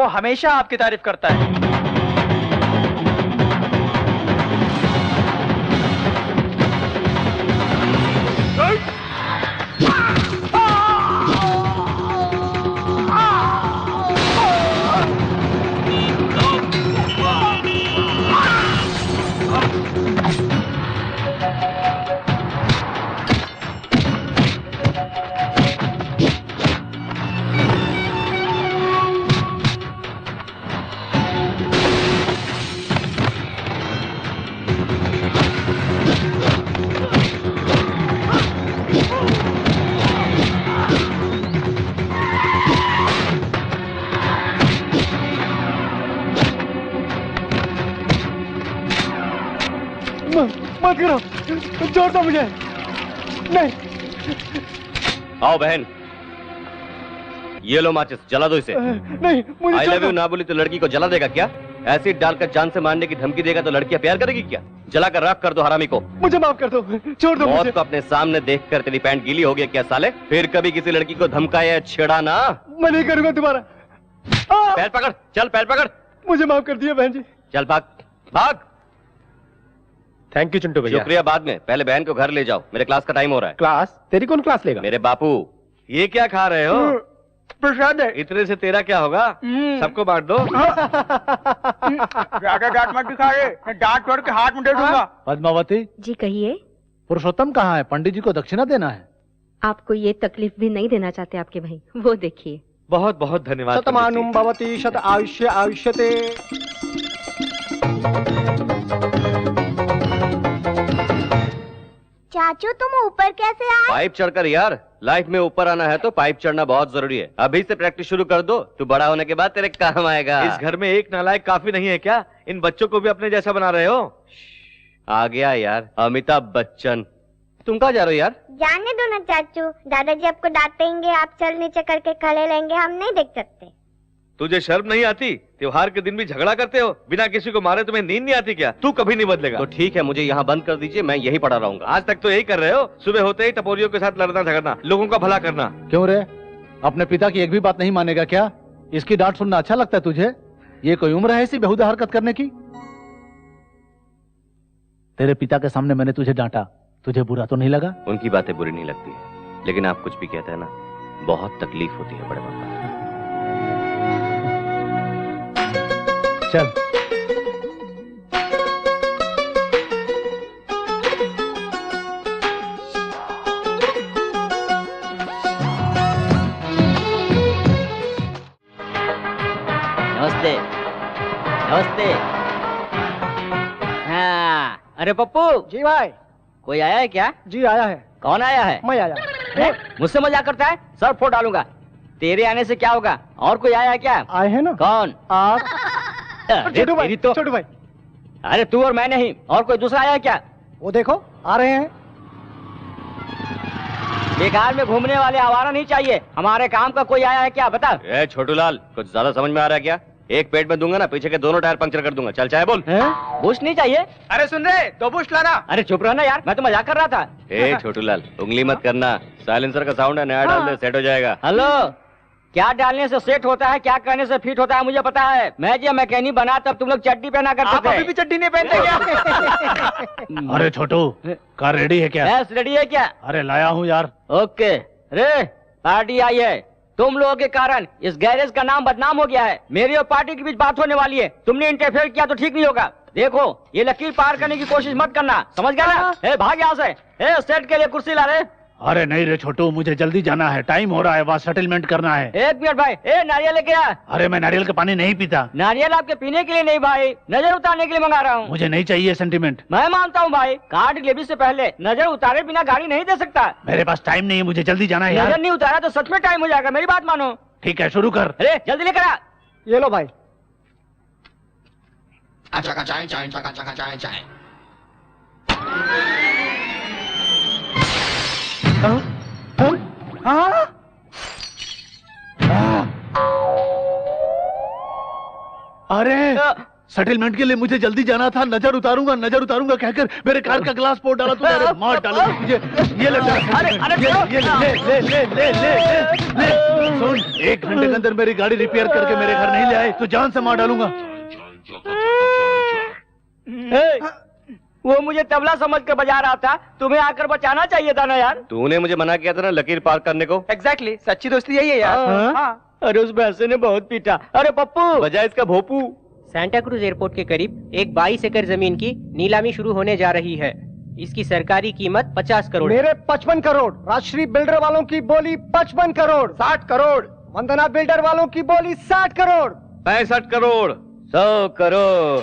वो हमेशा आपकी तारीफ करता है। मत करो, छोड़ दो मुझे। नहीं। आओ बहन, ये लो माचिस, जला दो इसे। नहीं, मुझे आई लव यू ना बोली तो लड़की को जला देगा क्या? एसिड डालकर जान से मारने की धमकी देगा तो लड़कियां प्यार करेगी क्या? जलाकर राख कर दो हरामी को। मुझे माफ कर दो, छोड़ दो मुझे। मौत को अपने सामने देखकर तेरी पैंट गीली हो गई क्या साले? फिर कभी किसी लड़की को धमकाया छेड़ा ना। मैं नहीं करूंगा दोबारा। पैर पकड़, चल पैर पकड़। मुझे माफ कर दिया बहन जी। चल भाग भाग। थैंक यू चिंटू भैया। शुक्रिया बाद में, पहले बहन को घर ले जाओ, मेरे क्लास का टाइम हो रहा है। क्लास? तेरी कौन क्लास लेगा? मेरे बापू। ये क्या खा रहे हो? प्रसाद है। इतने से तेरा क्या होगा? सबको बांट दो। ज्यादा डांट मत दिखा रे, डांट छोड़ के हाथ में दे दूंगा। पद्मावती जी कहिए। पुरुषोत्तम कहाँ है? पंडित जी को दक्षिणा देना है। आपको ये तकलीफ भी नहीं देना चाहते आपके भाई, वो देखिए। बहुत बहुत धन्यवाद। शतमानुम भवति शत आयुष्य आयुष्यते। चाचू तुम ऊपर कैसे आए? पाइप चढ़कर यार, लाइफ में ऊपर आना है तो पाइप चढ़ना बहुत जरूरी है। अभी से प्रैक्टिस शुरू कर दो, तू बड़ा होने के बाद तेरे काम आएगा। इस घर में एक नालायक काफी नहीं है क्या? इन बच्चों को भी अपने जैसा बना रहे हो? आ गया यार अमिताभ बच्चन। तुम कहाँ जा रहे हो यार? जाने दो ना चाचू, दादाजी आपको डांटेंगे, आप चल नीचे करके खड़े रहेंगे, हम नहीं देख सकते। तुझे शर्म नहीं आती? त्योहार के दिन भी झगड़ा करते हो, बिना किसी को मारे तुम्हें नींद नहीं आती क्या? तू कभी नहीं बदलेगा। तो ठीक है, मुझे यहाँ बंद कर दीजिए, मैं यही पड़ा रहूंगा। आज तक तो यही कर रहे हो, सुबह होते ही टपोरियों के साथ लड़ना झगड़ना, लोगों का भला करना। क्यों रे, अपने पिता की एक भी बात नहीं मानेगा क्या? इसकी डांट सुनना अच्छा लगता है तुझे? ये कोई उम्र है ऐसी बेहुदा हरकत करने की? तेरे पिता के सामने मैंने तुझे डांटा, तुझे बुरा तो नहीं लगा? उनकी बातें बुरी नहीं लगती है, लेकिन आप कुछ भी कहते हैं ना, बहुत तकलीफ होती है बड़े पापा। चल। नमस्ते नमस्ते। हाँ, अरे पप्पू। जी भाई। कोई आया है क्या? जी आया है। कौन आया है? मैं आया। मुझसे मजाक करता है? सर फोड़ डालूंगा। तेरे आने से क्या होगा? और कोई आया है क्या? आए हैं ना। कौन? आप। छोटू भाई, तो छोटू भाई। अरे तू और मैं नहीं, और कोई दूसरा आया है क्या? वो देखो आ रहे हैं। बेकार में घूमने वाले आवारा नहीं चाहिए, हमारे काम का कोई आया है क्या? बता। ए छोटू लाल, कुछ ज्यादा समझ में आ रहा है क्या? एक पेट में दूंगा ना, पीछे के दोनों टायर पंक्चर कर दूंगा। चल चाहे बोल। बुश नहीं चाहिए? अरे सुन रहे, 2 बुश लाना। अरे चुप रहना यार, मैं तो मजाक कर रहा था। ए छोटू लाल, उंगली मत करना, साइलेंसर का साउंड है, नया डाल दे, सेट हो जाएगा। हेलो, क्या डालने से सेट होता है, क्या करने से फिट होता है मुझे पता है। मैं जब मैकेनिक बना तब तुम लोग चड्डी पहना करते थे। आप अभी भी चड्डी नहीं पहनते क्या? अरे छोटू, कार रेडी है क्या? बस रेडी है क्या? अरे लाया हूँ यार। ओके रे, पार्टी आई है। तुम लोगों के कारण इस गैरेज का नाम बदनाम हो गया है। मेरी और पार्टी के बीच बात होने वाली है, तुमने इंटरफेयर किया तो ठीक नहीं होगा। देखो, ये लकीर पार करने की कोशिश मत करना, समझ गया ना? ए, भाग यहाँ से। ए, सेट के लिए कुर्सी ला रहे। अरे नहीं रे छोटू, मुझे जल्दी जाना है, टाइम हो रहा है, वहाँ सेटलमेंट करना है। 1 मिनट भाई। ए, नारियल लेके आ। अरे मैं नारियल का पानी नहीं पीता। नारियल आपके पीने के लिए नहीं भाई, नजर उतारने के लिए मंगा रहा हूँ। मुझे नहीं चाहिए सेंटीमेंट। मैं मानता हूँ भाई, कार डिलीवरी से पहले नजर उतारे बिना गाड़ी नहीं दे सकता। मेरे पास टाइम नहीं है, मुझे जल्दी जाना है यार। नजर नहीं उतारा तो सच में टाइम हो जाएगा, मेरी बात मानो। ठीक है, शुरू कर। अरे जल्दी लेकर आ। ये लो भाई। अरे सेटलमेंट के लिए मुझे जल्दी जाना था। नजर उतारूंगा कहकर मेरे कार का ग्लास फोड़ डाला तूने। अरे मार डालूंगा तुझे। ये ले सुन, 1 घंटे के अंदर मेरी गाड़ी रिपेयर करके मेरे घर नहीं ले आए तो जान से मार डालूंगा। वो मुझे तबला समझ कर बजा रहा था, तुम्हें आकर बचाना चाहिए था ना यार। तूने मुझे मना किया था ना लकीर पार करने को। एग्जैक्टली, सच्ची दोस्ती यही है यार। हाँ। अरे उस भैंसे ने बहुत पीटा। अरे पप्पू, बजा इसका भोपू। सांता क्रूज एयरपोर्ट के करीब एक 22 एकड़ जमीन की नीलामी शुरू होने जा रही है। इसकी सरकारी कीमत 50 करोड़। मेरे 55 करोड़। राजश्री बिल्डर वालों की बोली 55 करोड़। 60 करोड़। वंदना बिल्डर वालों की बोली 60 करोड़। 65 करोड़। 100 करोड़।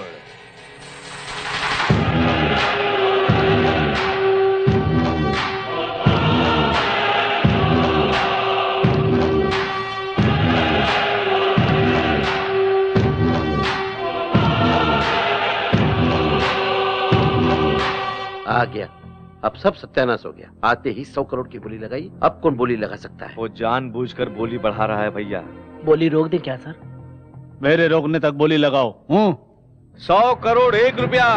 आ गया। अब सब सत्यानाश हो गया। आते ही 100 करोड़ की बोली लगाई। अब कौन बोली लगा सकता है? वो जानबूझकर बोली बढ़ा रहा है भैया। बोली रोक दे क्या सर? मेरे रोकने तक बोली लगाओ। 100 करोड़ 1 रुपया।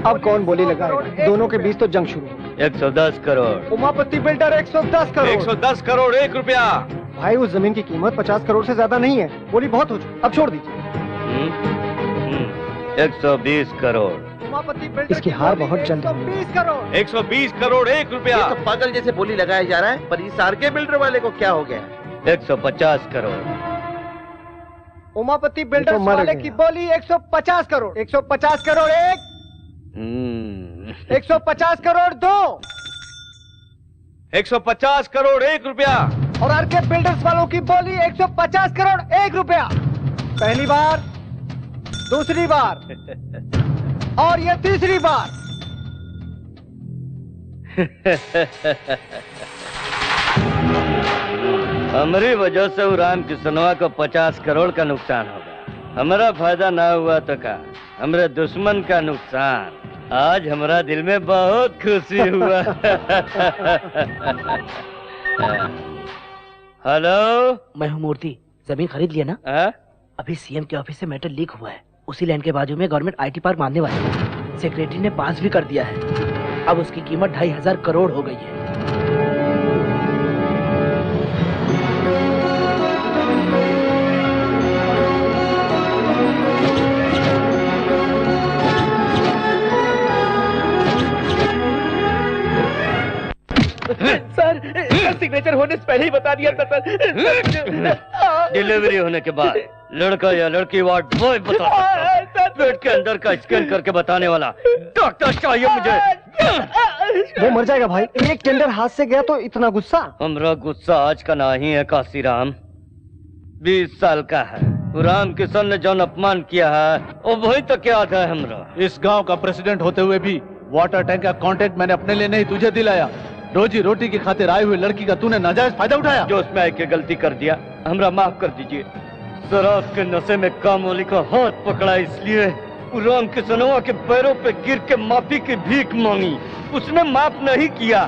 अब कौन बोली लगाएगा? दोनों के बीच तो जंग शुरू। 110 करोड़। उमापति बिल्डर 110 करोड़। 110 करोड़ 1 रुपया। भाई उस जमीन की कीमत 50 करोड़ से ज्यादा नहीं है। बोली बहुत हो चुकी, अब छोड़ दीजिए। 120 करोड़। उमापति बिल्डर इसकी हार बहुत जल्द। 120 करोड़। 120 करोड़ 1 रुपया। ये तो पागल जैसे बोली लगाया जा रहा है, पर इस आरके बिल्डर वाले को क्या हो गया? 150 करोड़। उमापति बिल्डर वाले की बोली 150 करोड़। 150 करोड़ 1। 150 करोड़ 2। 150 करोड़ 1 रुपया। और आरके बिल्डर्स वालों की बोली 150 करोड़ 1 रुपया। पहली बार, दूसरी बार और ये तीसरी बार। हमारी वजह से राम किसनवा को 50 करोड़ का नुकसान होगा। हमारा फायदा ना हुआ तो क्या, हमारे दुश्मन का नुकसान। आज हमारा दिल में बहुत खुशी हुआ। हेलो, मैं हूँ मूर्ति। जमीन खरीद लिया ना? अभी सीएम के ऑफिस से मैटर लीक हुआ है। उसी लैंड के बाजू में गवर्नमेंट आईटी पार्क बांधने वाली है। सेक्रेटरी ने पास भी कर दिया है। अब उसकी कीमत 2500 करोड़ हो गई है। सर, सिग्नेचर होने से पहले ही बता दिया था सर। डिलीवरी होने के बाद लड़का या लड़की वार्ड बॉय बता सकता है। पेट के अंदर का स्कैन करके बताने वाला डॉक्टर चाहिए मुझे। वो मर जाएगा भाई। एक टेंडर हाथ से गया तो इतना गुस्सा। हमारा गुस्सा आज का नहीं है काशीराम, 20 साल का है। राम किशन ने जो अपमान किया है वो वही तक याद है हमरा। इस गांव का प्रेसिडेंट होते हुए भी वाटर टैंक का कॉन्ट्रैक्ट मैंने अपने लिए नहीं तुझे दिलाया। रोजी रोटी की खातिर आई हुई लड़की का तूने नाजायज फायदा उठाया। जो उसमें आके गलती कर दिया, हमरा माफ कर दीजिए। शराब के नशे में कामवाली का हाथ पकड़ा इसलिए राम किशनवा के पैरों पे गिर के माफी की भीख मांगी। उसने माफ नहीं किया।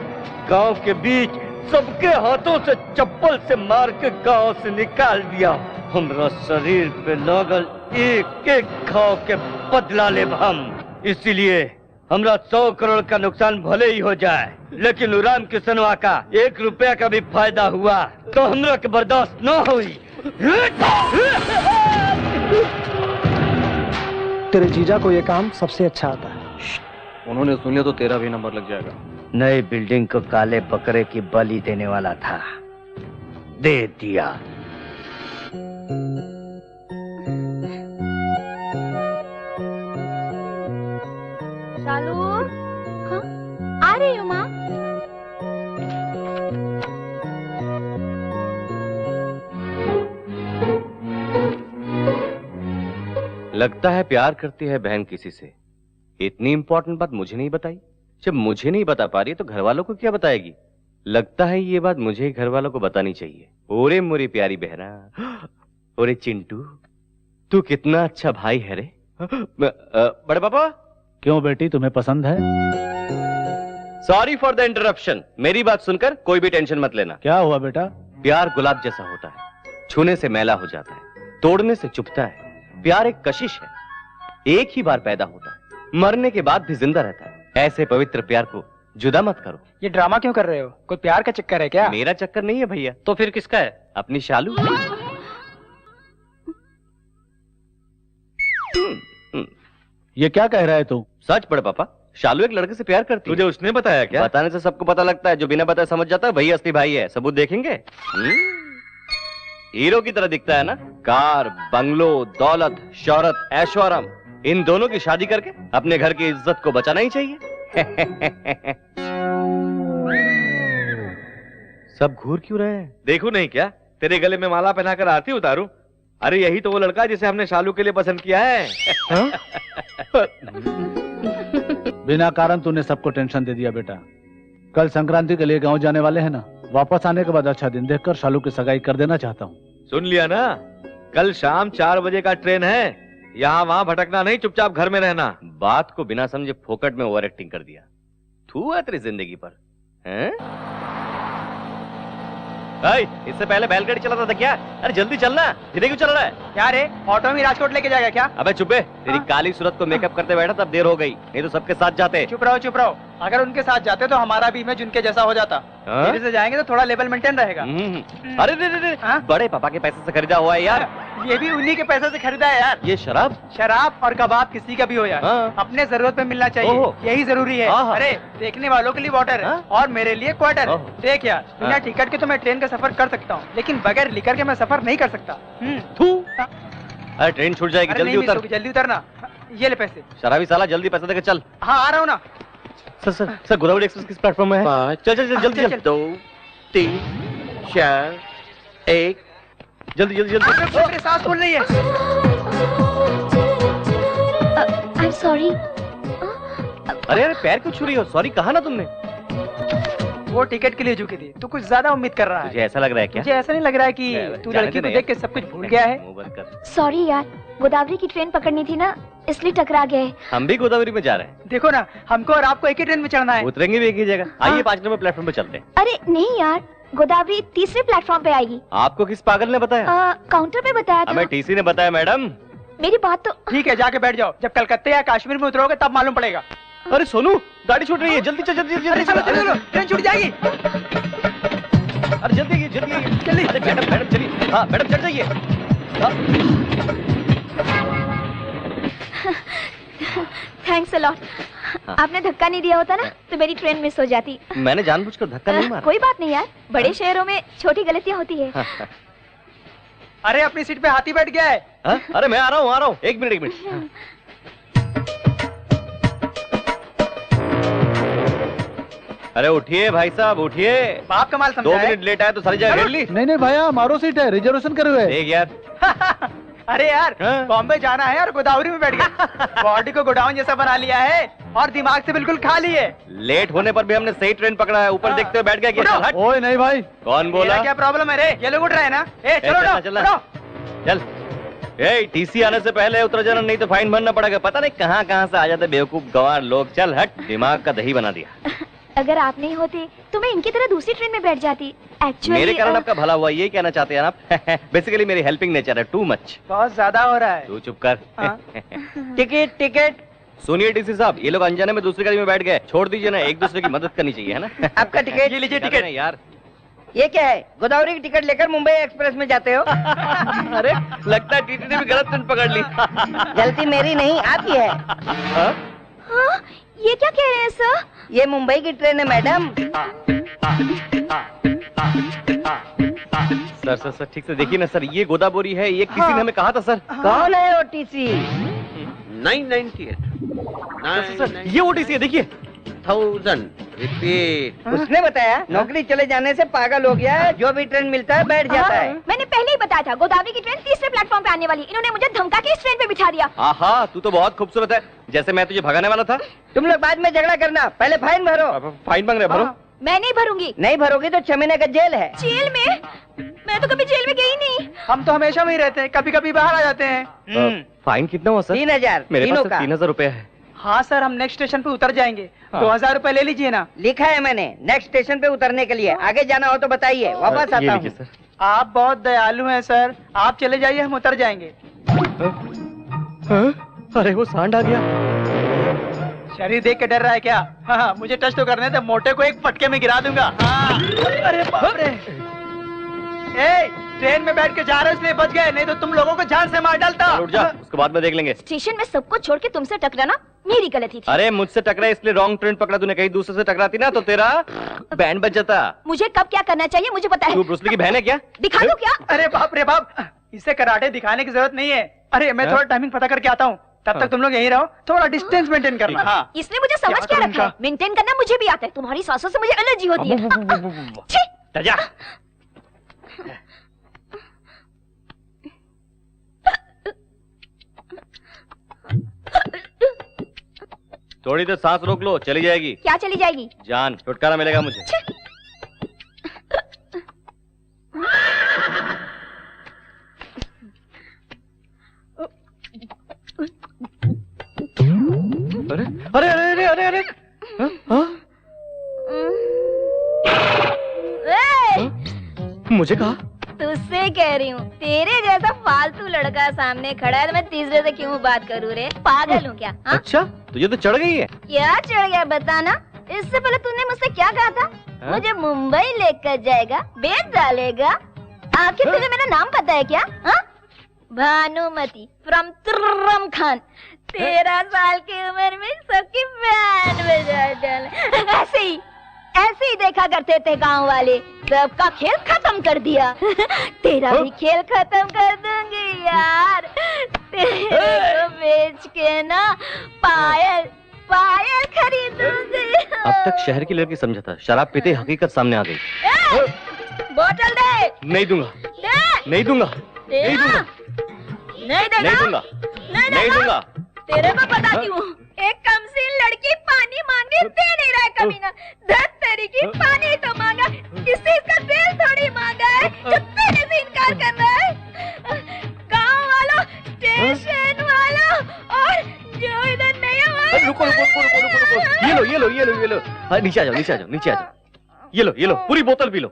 गांव के बीच सबके हाथों से चप्पल से मार के गांव से निकाल दिया। हमरा शरीर पे लगल एक एक घाव के बदला ले हम। इसीलिए हमरा 100 करोड़ का नुकसान भले ही हो जाए, लेकिन राम किशनवा का 1 रुपया का भी फायदा हुआ तो हमरा के बर्दाश्त न हुई। तेरे जीजा को ये काम सबसे अच्छा आता है। उन्होंने सुन लिया तो तेरा भी नंबर लग जाएगा। नई बिल्डिंग को काले बकरे की बलि देने वाला था, दे दिया। शालू, हाँ? आ रही हूँ माँ। लगता है प्यार करती है बहन किसी से। इतनी इंपॉर्टेंट बात मुझे नहीं बताई। जब मुझे नहीं बता पा रही तो घर वालों को क्या बताएगी। लगता है ये बात मुझे घर वालों को बतानी चाहिए। ओरे मोरी प्यारी बहना, ओरे चिंटू, तू कितना अच्छा भाई है रे। बड़े पापा। क्यों बेटी, तुम्हें पसंद है? Sorry for the interruption. मेरी बात सुनकर कोई भी टेंशन मत लेना। क्या हुआ बेटा? प्यार गुलाब जैसा होता है, छूने से मैला हो जाता है, तोड़ने से चुभता है। प्यार एक कशिश है, एक ही बार पैदा होता है, मरने के बाद भी जिंदा रहता है। ऐसे पवित्र प्यार को जुदा मत करो। ये ड्रामा क्यों कर रहे हो? कोई प्यार का चक्कर है क्या? मेरा चक्कर नहीं है भैया। तो फिर किसका है? अपनी शालू। ये क्या कह रहा है तू? सच बड़े पापा, शालू एक लड़के से प्यार करती है। तुझे उसने बताया क्या? बताने से सबको पता लगता है, जो बिना बताए समझ जाता है वही असली भाई है। सबूत देखेंगे? हीरो की तरह दिखता है ना? कार, बंगलो, दौलत, शोहरत, ऐशोआराम, इन दोनों की शादी करके अपने घर की इज्जत को बचाना ही चाहिए। सब घूर क्यों रहे हैं? देखूं नहीं क्या? तेरे गले में माला पहनाकर आरती उतारूं? अरे यही तो वो लड़का है जिसे हमने शालू के लिए पसंद किया है। बिना कारण तूने सबको टेंशन दे दिया बेटा। कल संक्रांति के लिए गांव जाने वाले हैं ना, वापस आने के बाद अच्छा दिन देखकर शालू की सगाई कर देना चाहता हूँ। सुन लिया ना? कल शाम 4 बजे का ट्रेन है। यहाँ वहाँ भटकना नहीं, चुपचाप घर में रहना। बात को बिना समझे फोकट में ओवर एक्टिंग कर दिया। थू है तेरी जिंदगी पर, हैं? इससे पहले बैलगाड़ी चलाता था क्या? अरे जल्दी चलना, धीरे क्यों चल रहा है? क्या रे, ऑटो में राजकोट लेके जाएगा क्या? अबे चुपे, तेरी काली सूरत को मेकअप करते बैठा तब देर हो गई, नहीं तो सबके साथ जाते। चुप रहो चुप रहो। अगर उनके साथ जाते तो हमारा भी इमेज उनके जैसा हो जाता। धीरे से जाएंगे तो थोड़ा लेवल मेंटेन रहेगा। अरे रे, बड़े पापा के पैसे से खरीदा हुआ है यार। ये भी उन्हीं के पैसे से खरीदा है यार। ये शराब और कबाब किसी का भी हो यार, अपने जरूरत पे मिलना चाहिए, यही जरूरी है। अरे देखने वालों के लिए वाटर और मेरे लिए क्वार्टर। देख यार, बिना टिकट के तो मैं ट्रेन का सफर कर सकता हूँ, लेकिन बगैर लिकर के मैं सफर नहीं कर सकता। अरे ट्रेन छूट जाएगी, जल्दी उतर। जल्दी उतरना। ये ले पैसे। शराबी साला, जल्दी पैसे देकर चल। हाँ आ रहा हूँ ना। सर गोदावरी एक्सप्रेस किस प्लेटफॉर्म में है? 5 चल जल्दी। 2 3 4 1 जल्दी। मेरी सांस फूल रही है। I'm sorry. अरे पैर क्यों छू रही हो? सॉरी कहा ना तुमने। वो टिकट के लिए झुकी थी, तू कुछ ज्यादा उम्मीद कर रहा है। तुझे ऐसा लग रहा है क्या? मुझे ऐसा नहीं लग रहा है कि तू लड़की को देख के सब कुछ भूल गया है। सॉरी यार, गोदावरी की ट्रेन पकड़नी थी ना, इसलिए टकरा गए। हम भी गोदावरी में जा रहे हैं। देखो ना, हमको और आपको एक ही ट्रेन में चढ़ना है। उतरेंगे भी एक ही जगह। आइए 5 नंबर प्लेटफॉर्म पे चलते हैं। अरे नहीं यार, गोदावरी तीसरे प्लेटफॉर्म पे आएगी। आपको किस पागल ने बताया? काउंटर पे बताया था। हमें टीसी ने बताया मैडम। मेरी बात तो ठीक है, जाके बैठ जाओ। जब कलकत्ते या कश्मीर में उतरोगे तब मालूम पड़ेगा। अरे सोनू, गाड़ी छूट रही है, जल्दी चल। चलो, ट्रेन छूट जाएगी। अरे जल्दी। अरे मैडम चलिए। हाँ मैडम चढ़ जाइए। Thanks a lot. आपने धक्का नहीं दिया होता ना तो मेरी ट्रेन मिस हो जाती। मैंने जानबूझकर धक्का नहीं मारा। कोई बात नहीं यार, बड़े शहरों में छोटी गलतियां होती है। अरे अपनी सीट पे हाथी बैठ गया है। अरे मैं आ रहा हूँ। एक मिनट। अरे उठिए भाई साहब, उठिए। बाप कमाल समझा है। 2 मिनट लेट आया तो सारी जगह घेर ली। नहीं भैया, हमारो सीट है, रिजर्वेशन करे हुए। देख यार। अरे यार, बॉम्बे जाना है और गोदावरी में बैठ गया। बॉडी को गोडाउन जैसा बना लिया है और दिमाग से बिल्कुल खाली है। लेट होने पर भी हमने सही ट्रेन पकड़ा है। ऊपर देखते हुए बैठ गया। ओए नहीं भाई। कौन बोला? क्या प्रॉब्लम है रे? ये लोग उठ रहे हैं ना? चल। टीसी आने से पहले उतर जाना, नहीं तो फाइन भरना पड़ेगा। पता नहीं कहाँ से आ जाते बेवकूफ गंवार लोग। चल हट, दिमाग का दही बना दिया। अगर आप नहीं होते तो मैं इनकी तरह दूसरी ट्रेन में बैठ जाती। एक्चुअली मेरे कारण आपका भला हुआ, ये कहना चाहते हैं आप? बेसिकली मेरी हेल्पिंग नेचर है, टू मच। बहुत ज्यादा हो रहा है। तू चुप कर। टिकट। सुनिए टीसी साहब, ये लोग अनजाने में दूसरी गाड़ी में बैठ गए। छोड़ दीजिए ना, एक दूसरे की मदद करनी चाहिए, है ना? आपका टिकट। ये लीजिए टिकट। यार ये क्या है? गोदावरी की टिकट लेकर मुंबई एक्सप्रेस में जाते हो? अरे लगता है टीटी ने भी गलत ट्रेन पकड़ ली। गलती मेरी नहीं, आपकी है। हाँ? ये क्या कह रहे हैं सर? ये मुंबई की ट्रेन है मैडम। सर ठीक से देखिए ना सर, ये गोदावरी है। ये किसी ने हमें कहा था सर। कौन है ओटीसी? 998 सर ये ओटीसी है, देखिए। 1000 रिपीट। उसने बताया नौकरी चले जाने से पागल हो गया है, जो भी ट्रेन मिलता है बैठ जाता है। मैंने पहले ही बताया था गोदावरी की ट्रेन तीसरे प्लेटफॉर्म पे आने वाली। इन्होंने मुझे धमका के इस ट्रेन पे बिठा दिया। आहा, तू तो बहुत खूबसूरत है, जैसे मैं तुझे भगाने वाला था। तुम लोग बाद में झगड़ा करना, पहले फाइन भरो। फाइन मांग रहे, भरो। मैं नहीं भरूंगी। नहीं भरोगी तो 6 महीने का जेल है। जेल में? मैं तो कभी जेल में गई नहीं। हम तो हमेशा वहीं रहते हैं, कभी कभी बाहर आ जाते हैं। फाइन कितना हुआ सर? 3000। मेरे पास 3000 रुपए है। हाँ सर, हम नेक्स्ट स्टेशन पे उतर जाएंगे। 2000 रुपए ले लीजिए ना। लिखा है मैंने, नेक्स्ट स्टेशन पे उतरने के लिए। आगे जाना हो तो बताइए, वापस आता हूँ। आप बहुत दयालु हैं सर, आप चले जाइए, हम उतर जाएंगे। अरे वो सांड आ गया। शरीर देख के डर रहा है क्या? हाँ, मुझे टच तो करने दे, मोटे को एक फटके में गिरा दूंगा। हाँ। अरे बाप रे। ए, ट्रेन में बैठ के जा रहे इसलिए बच गए, नहीं तो तुम लोगों को जान से मार डालता। उठ जा, उसके बाद में देख लेंगे। स्टेशन में सबको छोड़ के तुमसे टकराना मेरी गलती थी। अरे मुझसे टकरा इसलिए रॉन्ग ट्रेन पकड़ा तूने, कहीं दूसरे से टकराती ना तो तेरा बैंड बज जाता। मुझे कब क्या करना चाहिए मुझे पता है। तू ब्रूस ली की बहन है क्या? दिखा दो क्या? अरे बाप रे बाप, इसे कराटे दिखाने की जरूरत नहीं है। अरे मैं थोड़ा टाइमिंग पता करके आता हूँ, तब तक तुम लोग यहीं रहो, थोड़ा डिस्टेंस मेंटेन करना। हाँ। इसने मुझे समझ क्या रखा है? मेंटेन करना मुझे भी आता है, तुम्हारी सांसों से मुझे एलर्जी होती है। जा। थोड़ी देर सांस रोक लो, चली जाएगी। क्या चली जाएगी? जान, छुटकारा मिलेगा मुझे। अरे अरे अरे अरे अरे मुझे कहा? तुझसे कह रही हूँ, तेरे जैसा फालतू लड़का सामने खड़ा है तो मैं तीसरे से क्यों बात करूँ रे? पागल हूँ क्या? हा? अच्छा, तुझे तो चढ़ गई है। क्या चढ़ गया बताना? इससे पहले तूने मुझसे क्या कहा था? मुझे मुंबई लेकर जाएगा, बेच डालेगा। आखिर तुझे मेरा नाम पता है क्या? हा? भानुमति फ्रॉम तुर्रम खान। 13 साल की उम्र में सबकी बैंड बजा डाला। ऐसे ही देखा करते थे गांव वाले, सबका खेल खत्म कर दिया। तेरा भी खेल खत्म कर दूंगी यार। तेरे को बेच के ना पायल खरीदूंगी। अब तक शहर की लड़की समझा था, शराब पीते हकीकत सामने आ गई। बोतल दे। नहीं दूंगा। नहीं दूंगा। नहीं दूंगा। नहीं दूंगा। तेरे को बताती हूँ, एक कमसीन लड़की पानी मांगे दे नहीं रहा है कमीना। धत तेरी की पानी तो मांगा, किसी का दिल थोड़ी मांगा है जो तेरे से इनकार कर रहा है। गाँव वालों, स्टेशन वालों और जो इधर नहीं है। रुको। ये लो। हाँ, नीचे आ जाओ। ये लो, पूरी बोतल पी लो।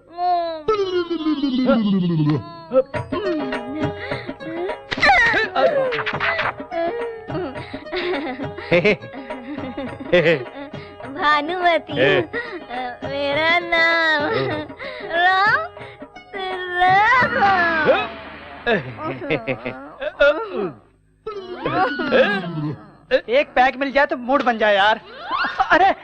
भानुमति मेरा नाम राम। एक पैक मिल जाए तो मूड बन जाए यार। अरे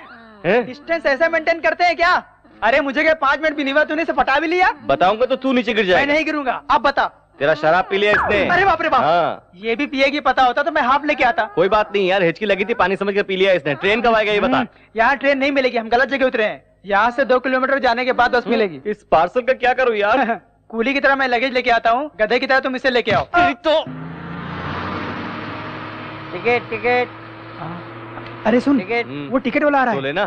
डिस्टेंस ऐसा मेंटेन करते हैं क्या? अरे मुझे क्या 5 मिनट भी नहीं हुआ, तूने इसे पटा भी लिया? बताऊंगा तो तू नीचे गिर जाएगा। मैं नहीं गिरूंगा, आप बता। तेरा शराब पी लिया इसने। अरे बाप रे बाप। हाँ। ये भी पिएगी, पता होता तो मैं हाफ लेके आता। कोई बात नहीं यार, हिचकी लगी थी, पानी समझ कर पी लिया इसने। ट्रेन कब आएगा ये बता। यहाँ ट्रेन नहीं मिलेगी, हम गलत जगह उतरे हैं। यहाँ से 2 किलोमीटर जाने के बाद बस मिलेगी। इस पार्सल का क्या करूँ यार? कूली की तरह मैं लगेज लेके आता हूँ, गधे की तरह तुम इसे लेके आओ। तो टिकट। अरे सुन, वो टिकट वाला आ रहा है। बोले ना।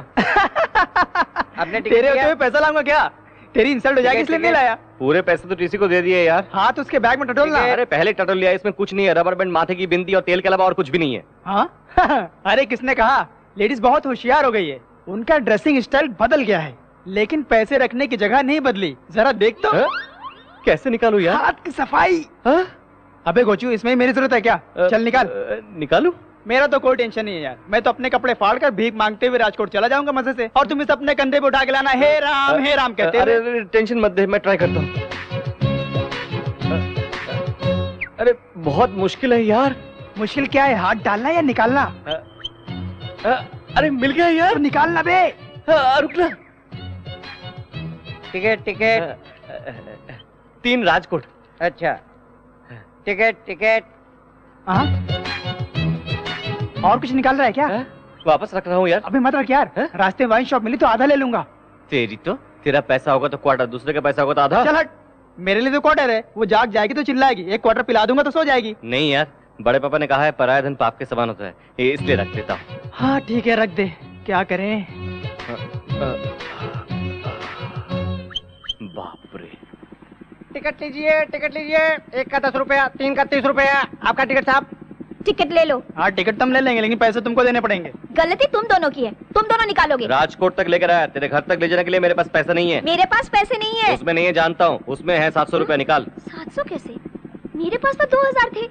आपने टिकट तेरे होते हुए पैसा लाऊंगा क्या? तेरी इंसल्ट हो जाएगी इसलिए नहीं लाया। पूरे पैसे तो टीसी को दे दिए यार। हाँ तो उसके बैग में टटोलना। अरे पहले टटोल लिया, इसमें कुछ नहीं है, रबर बैंड, माथे की बिंदी और तेल के अलावा और कुछ भी नहीं है। हाँ? अरे किसने कहा? लेडीज बहुत होशियार हो गई है, उनका ड्रेसिंग स्टाइल बदल गया है, लेकिन पैसे रखने की जगह नहीं बदली। जरा देख तो। कैसे निकालू यार? हाथ की सफाई। अबे गोचू, इसमें ही मेरी जरूरत है क्या? चल निकाल। निकालू? मेरा तो कोई टेंशन नहीं है यार, मैं तो अपने कपड़े फाड़ कर भीख मांगते हुए राजकोट चला जाऊंगा मजे से, और तुम इसे अपने कंधे पे उठा के लाना हे राम कहते। अरे टेंशन मत दे, मैं ट्राई करता हूँ। अरे बहुत मुश्किल है यार। मुश्किल क्या है, हाथ डालना या निकालना? अरे मिल गया यार। तो निकालना बे। रुकना। टिकट। 3 राजकोट। अच्छा, टिकट। हाँ, और कुछ निकाल रहा है क्या? वापस रख रहा हूँ यार। अबे मत रख यार, रास्ते में वाइन शॉप मिली तो आधा ले लूंगा। तेरी तो, तेरा पैसा होगा तो क्वार्टर, दूसरे का पैसा होगा तो आधा। चल हट, मेरे लिए तो क्वार्टर है, वो जाग जाएगी तो चिल्लाएगी, 1 क्वार्टर पिला दूंगा तो सो जाएगी। नहीं यार, बड़े पापा ने कहा है पराया धन पाप के समान होता है, इसलिए रख देता हूँ। हाँ ठीक है, रख दे, क्या करें। बाप रे। टिकट लीजिए। 1 का 10 रुपया, 3 का 30 रुपया। आपका टिकट साहब। टिकट ले लो। हाँ टिकट तुम ले लेंगे, लेकिन पैसे तुमको देने पड़ेंगे। गलती तुम दोनों की है, तुम दोनों निकालोगे। राजकोट तक लेकर आया, तेरे घर तक ले जाने के लिए मेरे पास पैसा नहीं है। मेरे पास पैसे नहीं है। उसमें नहीं है जानता हूँ, उसमें है 700 रुपया। निकाल। 700 कैसे? मेरे पास तो 2000 थे।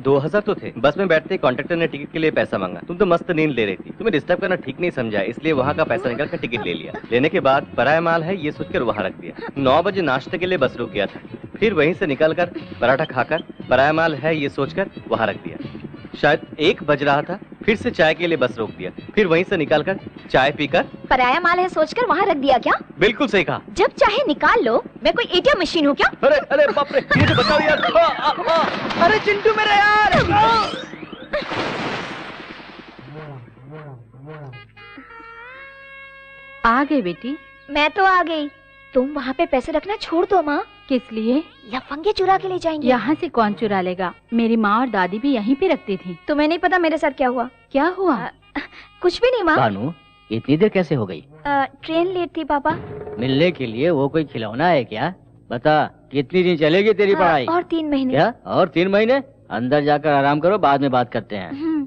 2000 तो थे। बस में बैठते कॉन्ट्रैक्टर ने टिकट के लिए पैसा मांगा। तुम तो मस्त नींद ले रही थी, तुम्हें डिस्टर्ब करना ठीक नहीं समझा, इसलिए वहाँ का पैसा निकाल कर टिकट ले लिया। लेने के बाद पराया माल है ये सोचकर वहाँ रख दिया। 9 बजे नाश्ते के लिए बस रुक गया था, फिर वहीं से निकल कर पराठा खाकर पराया माल है ये सोचकर वहाँ रख दिया। शायद 1 बज रहा था, फिर से चाय के लिए बस रोक दिया, फिर वहीं से निकालकर चाय पीकर पराया माल है सोचकर वहाँ रख दिया क्या? बिल्कुल सही कहा। जब चाहे निकाल लो, मैं कोई एटीएम मशीन हूँ क्या? अरे अरे बाप रे, ये तो बताओ यार। अरे चिंटू मेरा यार। आ गई बेटी? मैं तो आ गई। तुम वहाँ पे पैसे रखना छोड़ दो माँ। किस लिए? लफंगे चुरा के ले जाएंगे। यहाँ से कौन चुरा लेगा? मेरी माँ और दादी भी यहीं पे रखती थी। तुम्हें नहीं पता मेरे साथ क्या हुआ? क्या हुआ? कुछ भी नहीं माँ। भानु, इतनी देर कैसे हो गई? ट्रेन लेट थी पापा। मिलने के लिए वो कोई खिलौना है क्या? बता, कितनी दिन चलेगी तेरी पढ़ाई? और 3 महीने। क्या? और 3 महीने? अंदर जाकर आराम करो, बाद में बात करते हैं।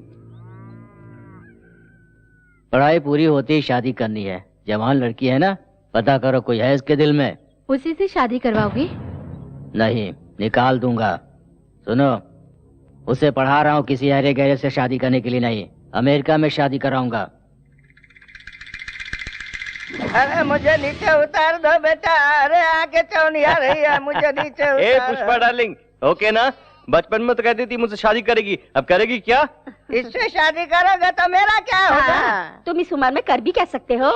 पढ़ाई पूरी होते ही शादी करनी है। जवान लड़की है ना, पता करो कोई है इसके दिल में। उसी से शादी करवाओगे? नहीं, निकाल दूंगा। सुनो, उसे पढ़ा रहा हूँ किसी हरे गहरे से शादी करने के लिए नहीं, अमेरिका में शादी कराऊंगा। अरे मुझे नीचे उतार दो बेटा। अरे आगे चौनी आ रही है, मुझे नीचे उतार। ए पुष्पा डार्लिंग, ओके ना? बचपन में तो कहती थी मुझसे शादी करेगी, अब करेगी क्या? इससे शादी करोगे तो मेरा क्या होगा? तुम इस उम्र में कर भी कह सकते हो।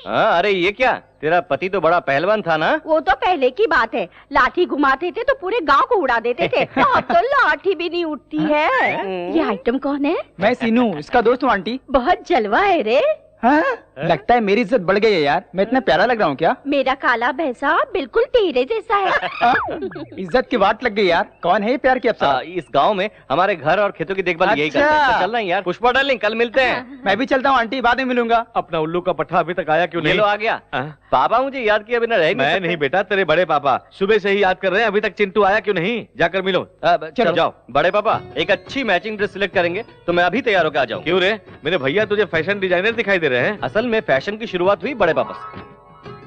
हाँ, अरे ये क्या, तेरा पति तो बड़ा पहलवान था ना? वो तो पहले की बात है, लाठी घुमाते थे तो पूरे गांव को उड़ा देते थे। अब तो लाठी भी नहीं उठती है। ये आइटम कौन है? मैं सीनू, इसका दोस्त हूँ आंटी। बहुत जलवा है रे। हाँ? लगता है मेरी इज्जत बढ़ गई है यार। मैं इतना प्यारा लग रहा हूँ क्या? मेरा काला भैंसा बिल्कुल तेरे जैसा है। इज्जत की बात लग गई यार। कौन है ये प्यार की अप्सरा? इस गांव में हमारे घर और खेतों की देखभाल यही करते हैं। तो चल रहा है यार। पुष्पा डार्लिंग, कल मिलते हैं। मैं भी चलता हूँ आंटी, बाद में मिलूंगा। अपना उल्लू का पट्टा अभी तक आया क्यों नहीं? आ गया। पापा मुझे याद किया बिना रह मैं नहीं बेटा, तेरे बड़े पापा सुबह से ही याद कर रहे हैं, अभी तक चिंटू आया क्यों नहीं? जाकर मिलो। चलो जाओ। बड़े पापा, एक अच्छी मैचिंग ड्रेस सिलेक्ट करेंगे तो मैं अभी तैयार होकर आ जाऊँ। क्यों रे, मेरे भैया तुझे फैशन डिजाइनर दिखाई दे रहे हैं। असल में फैशन की शुरुआत हुई बड़े पापा से।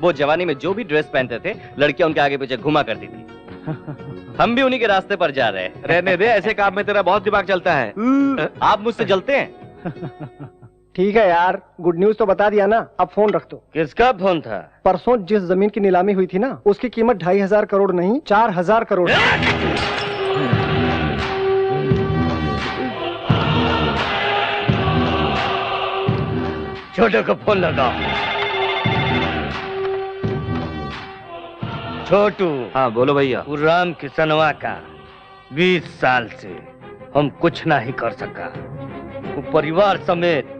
वो जवानी में जो भी ड्रेस पहनते थे, लड़कियां उनके आगे पीछे घुमा करती थी। हम भी उन्हीं के रास्ते पर जा रहे हैं। रहने दे, ऐसे काम में तेरा बहुत दिमाग चलता है। आप मुझसे जलते हैं? ठीक है यार, गुड न्यूज तो बता दिया ना, अब फोन रख दो। किसका फोन था? परसों जिस जमीन की नीलामी हुई थी ना, उसकी कीमत 2500 करोड़ नहीं 4000 करोड़। छोटे को फोन लगा। छोटू। हाँ बोलो भैया। राम किसनवा का 20 साल से हम कुछ नहीं कर सका। वो परिवार समेत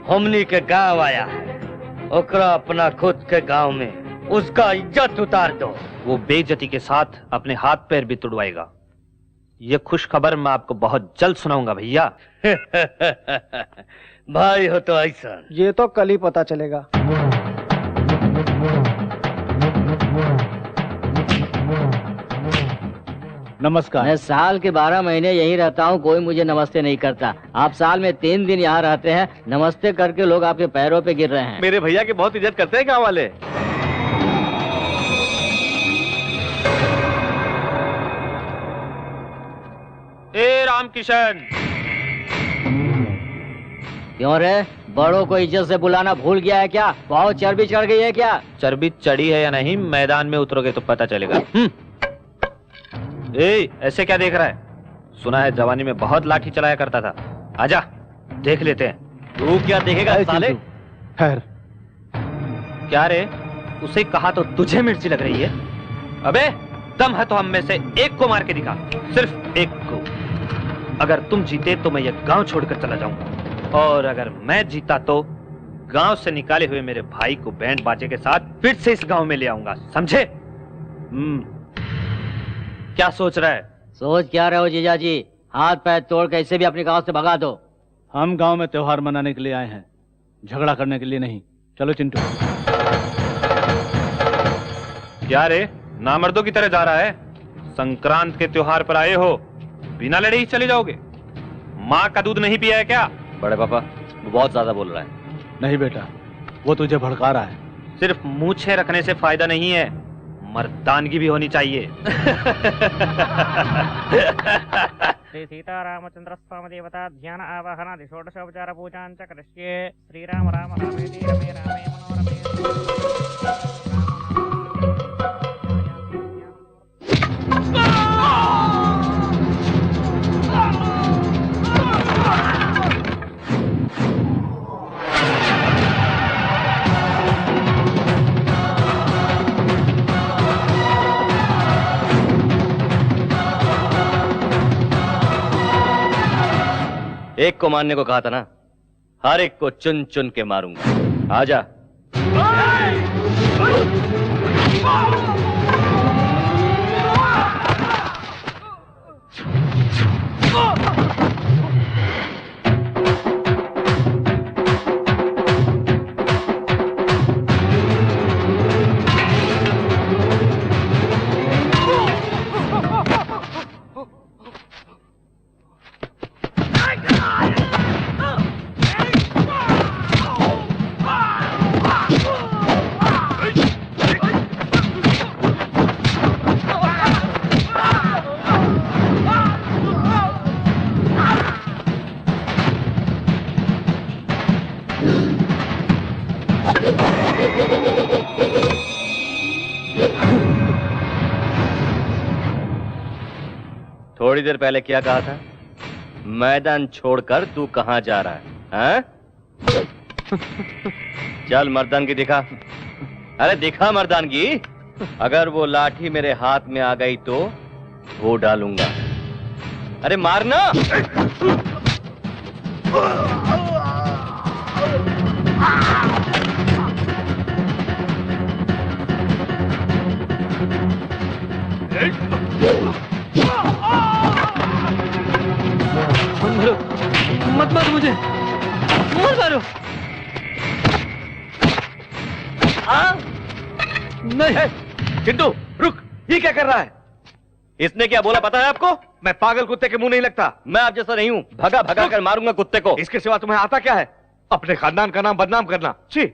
हमनी के गांव आया है, ओकरा अपना खुद के गांव में उसका इज्जत उतार दो। वो बेइज्जती के साथ अपने हाथ पैर भी तुड़वाएगा। ये खुश खबर मैं आपको बहुत जल्द सुनाऊंगा भैया। भाई हो तो ऐसा। ये तो कल ही पता चलेगा। नमस्कार। मैं साल के 12 महीने यहीं रहता हूँ, कोई मुझे नमस्ते नहीं करता। आप साल में 3 दिन यहाँ रहते हैं, नमस्ते करके लोग आपके पैरों पे गिर रहे हैं। मेरे भैया की बहुत इज्जत करते हैं गाँव वाले। ए रामकिशन। क्यों रे, बड़ों को इज्जत से बुलाना भूल गया है क्या? बहुत चर्बी चढ़ गई है क्या? चर्बी चढ़ी है या नहीं, मैदान में उतरोगे तो पता चलेगा। ए, ऐसे क्या देख रहा है? सुना है जवानी में बहुत लाठी चलाया करता था। आजा, देख लेते हैं। तू क्या देखेगा साले? खैर। क्या रे, उसे कहा तो तुझे मिर्ची लग रही है? अबे, दम है तो हम में से एक को मार के दिखा, सिर्फ एक को। अगर तुम जीते तो मैं ये गांव छोड़कर चला जाऊंगा, और अगर मैं जीता तो गांव से निकाले हुए मेरे भाई को बैंड बाजे के साथ फिर से इस गांव में ले आऊंगा, समझे? क्या सोच रहा है? सोच क्या रहे हो जीजा जी? हाथ पैर तोड़ के इसे भी अपने गांव से भगा दो। हम गांव में त्योहार मनाने के लिए आए हैं, झगड़ा करने के लिए नहीं। चलो चिंटू। क्या रे, नामर्दों की तरह जा रहा है? संक्रांत के त्योहार पर आए हो, बिना लड़े ही चले जाओगे? माँ का दूध नहीं पिया है क्या? बड़े पापा, वो बहुत ज्यादा बोल रहा है। नहीं बेटा, वो तुझे भड़का रहा है। सिर्फ मूछें रखने से फायदा नहीं है, मर्दानगी भी होनी चाहिए। श्री सीतारामचंद्र स्वामी देवता ध्यान आवाहनादि षोडशोपचार पूजां च करिष्ये। श्रीराम राम रामेति रमे रामे मनोरमे। एक को मारने को कहा था ना, हर एक को चुन चुन के मारूंगा। आजा। थोड़ी देर पहले क्या कहा था? मैदान छोड़कर तू कहां जा रहा है? हाँ? चल मर्दानगी दिखा। अरे दिखा मर्दानगी। अगर वो लाठी मेरे हाथ में आ गई तो वो डालूंगा। अरे मारना। मत मारो मुझे, मत मारो। नहीं चिंटू रुक, ये क्या कर रहा है? इसने क्या बोला पता है आपको? मैं पागल कुत्ते के मुंह नहीं लगता। मैं आप जैसा नहीं हूं, भगा भगा कर मारूंगा कुत्ते को। इसके सिवा तुम्हें आता क्या है? अपने खानदान का नाम बदनाम करना। छी।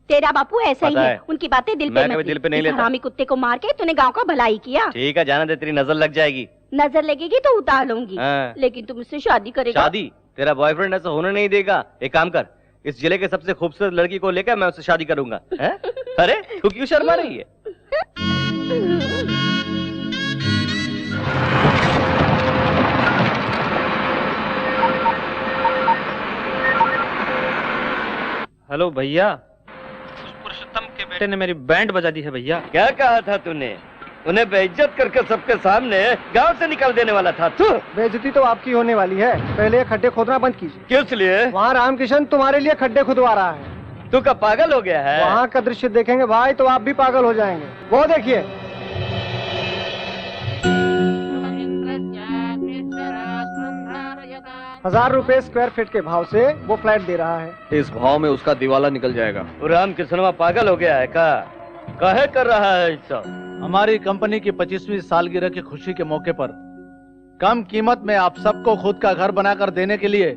तेरा बापू ऐसा ही है, उनकी बातें दिल पे मत दिल पे नहीं लेता। हरामी कुत्ते को मार के तूने गांव का भलाई किया। ठीक है जाना दे, तेरी नजर लग जाएगी। नजर लगेगी तो उतार लूंगी। हाँ। लेकिन तुम मुझसे शादी करेगा? शादी? तेरा बॉयफ्रेंड ऐसा होने नहीं देगा। एक काम कर, इस जिले के सबसे खूबसूरत लड़की को लेकर मैं उससे शादी करूंगा। अरे तू क्यों शर्मा रही है? हेलो भैया, उस पुरुषोत्तम के बेटे ने मेरी बैंड बजा दी है भैया। क्या कहा था तूने? उन्हें बेइज्जत करके सबके सामने गांव से निकाल देने वाला था तू। बेइज्जती तो आपकी होने वाली है। पहले खड्डे खोदना बंद कीजिए। किस लिए? वहाँ रामकिशन तुम्हारे लिए खड्डे खुदवा रहा है। तू क्या पागल हो गया है? वहाँ का दृश्य देखेंगे भाई तो आप भी पागल हो जाएंगे। वो देखिए। ₹1000 स्क्वायर फीट के भाव से वो फ्लैट दे रहा है। इस भाव में उसका दिवाला निकल जाएगा। राम किसनवा पागल हो गया है का? काहे कर रहा है सब? हमारी कंपनी की 25वीं सालगिरह की खुशी के मौके पर कम कीमत में आप सबको खुद का घर बनाकर देने के लिए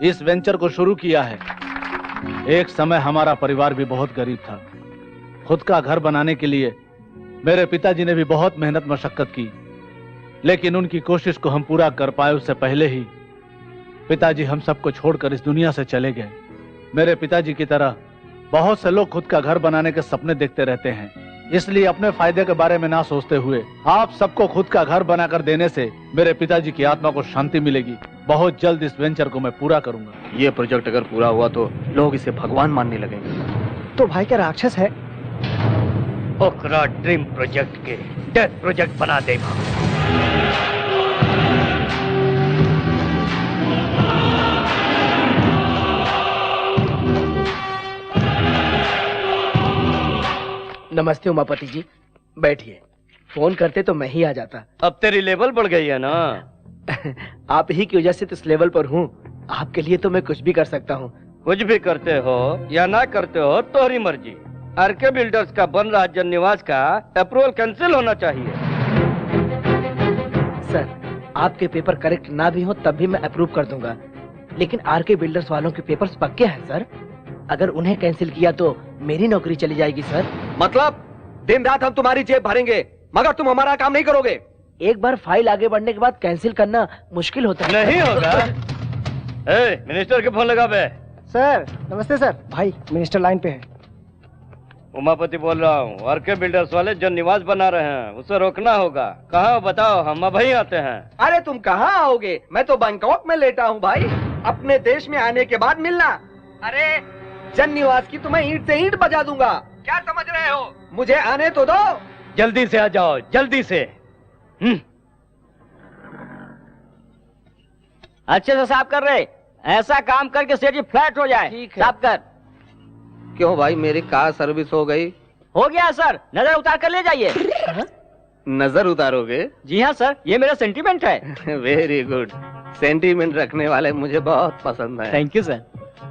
इस वेंचर को शुरू किया है। एक समय हमारा परिवार भी बहुत गरीब था। खुद का घर बनाने के लिए मेरे पिताजी ने भी बहुत मेहनत मशक्कत की, लेकिन उनकी कोशिश को हम पूरा कर पाए उससे पहले ही पिताजी हम सबको छोड़कर इस दुनिया से चले गए। मेरे पिताजी की तरह बहुत से लोग खुद का घर बनाने के सपने देखते रहते हैं, इसलिए अपने फायदे के बारे में ना सोचते हुए आप सबको खुद का घर बनाकर देने से मेरे पिताजी की आत्मा को शांति मिलेगी। बहुत जल्द इस वेंचर को मैं पूरा करूंगा। ये प्रोजेक्ट अगर पूरा हुआ तो लोग इसे भगवान मानने लगेंगे। तो भाई क्या राक्षस है? ओकरा ड्रीम प्रोजेक्ट के डेथ प्रोजेक्ट बना देगा। नमस्ते उमापति जी, बैठिए। फोन करते तो मैं ही आ जाता। अब तेरी लेवल बढ़ गई है ना। आप ही की वजह से तो इस लेवल पर हूँ। आपके लिए तो मैं कुछ भी कर सकता हूँ। कुछ भी करते हो या ना करते हो तुम्हारी मर्जी। आरके बिल्डर्स का बन रहा जन निवास का अप्रूवल कैंसिल होना चाहिए। सर, आपके पेपर करेक्ट ना भी हो तब भी मैं अप्रूव कर दूंगा, लेकिन आरके बिल्डर्स वालों के पेपर्स पक्के हैं सर। अगर उन्हें कैंसिल किया तो मेरी नौकरी चली जाएगी सर। मतलब दिन रात हम तुम्हारी जेब भरेंगे मगर तुम हमारा काम नहीं करोगे? एक बार फाइल आगे बढ़ने के बाद कैंसिल करना मुश्किल होता है। नहीं होगा। मिनिस्टर के फोन लगा बे। सर नमस्ते सर। भाई मिनिस्टर लाइन पे है। उमापति बोल रहा हूँ। आरके बिल्डर्स वाले जो निवास बना रहे हैं उसे रोकना होगा। कहाँ बताओ, हम अब ही आते हैं। अरे तुम कहाँ आओगे, मैं तो बैंकॉक में लेटा हूँ भाई। अपने देश में आने के बाद मिलना। अरे जन निवास की तुम्हें ईंट से ईंट बजा दूंगा। क्या समझ रहे हो? मुझे आने तो दो। जल्दी से आ जाओ, जल्दी से। अच्छे से साफ कर रहे, ऐसा काम करके सेठ जी फ्लैट हो जाए। ठीक है। साफ कर। क्यों भाई, मेरी कार सर्विस हो गई? हो गया सर, नजर उतार कर ले जाइए। नजर उतारोगे? जी हाँ सर, ये मेरा सेंटीमेंट है। Very good. सेंटीमेंट रखने वाले मुझे बहुत पसंद है। Thank you sir.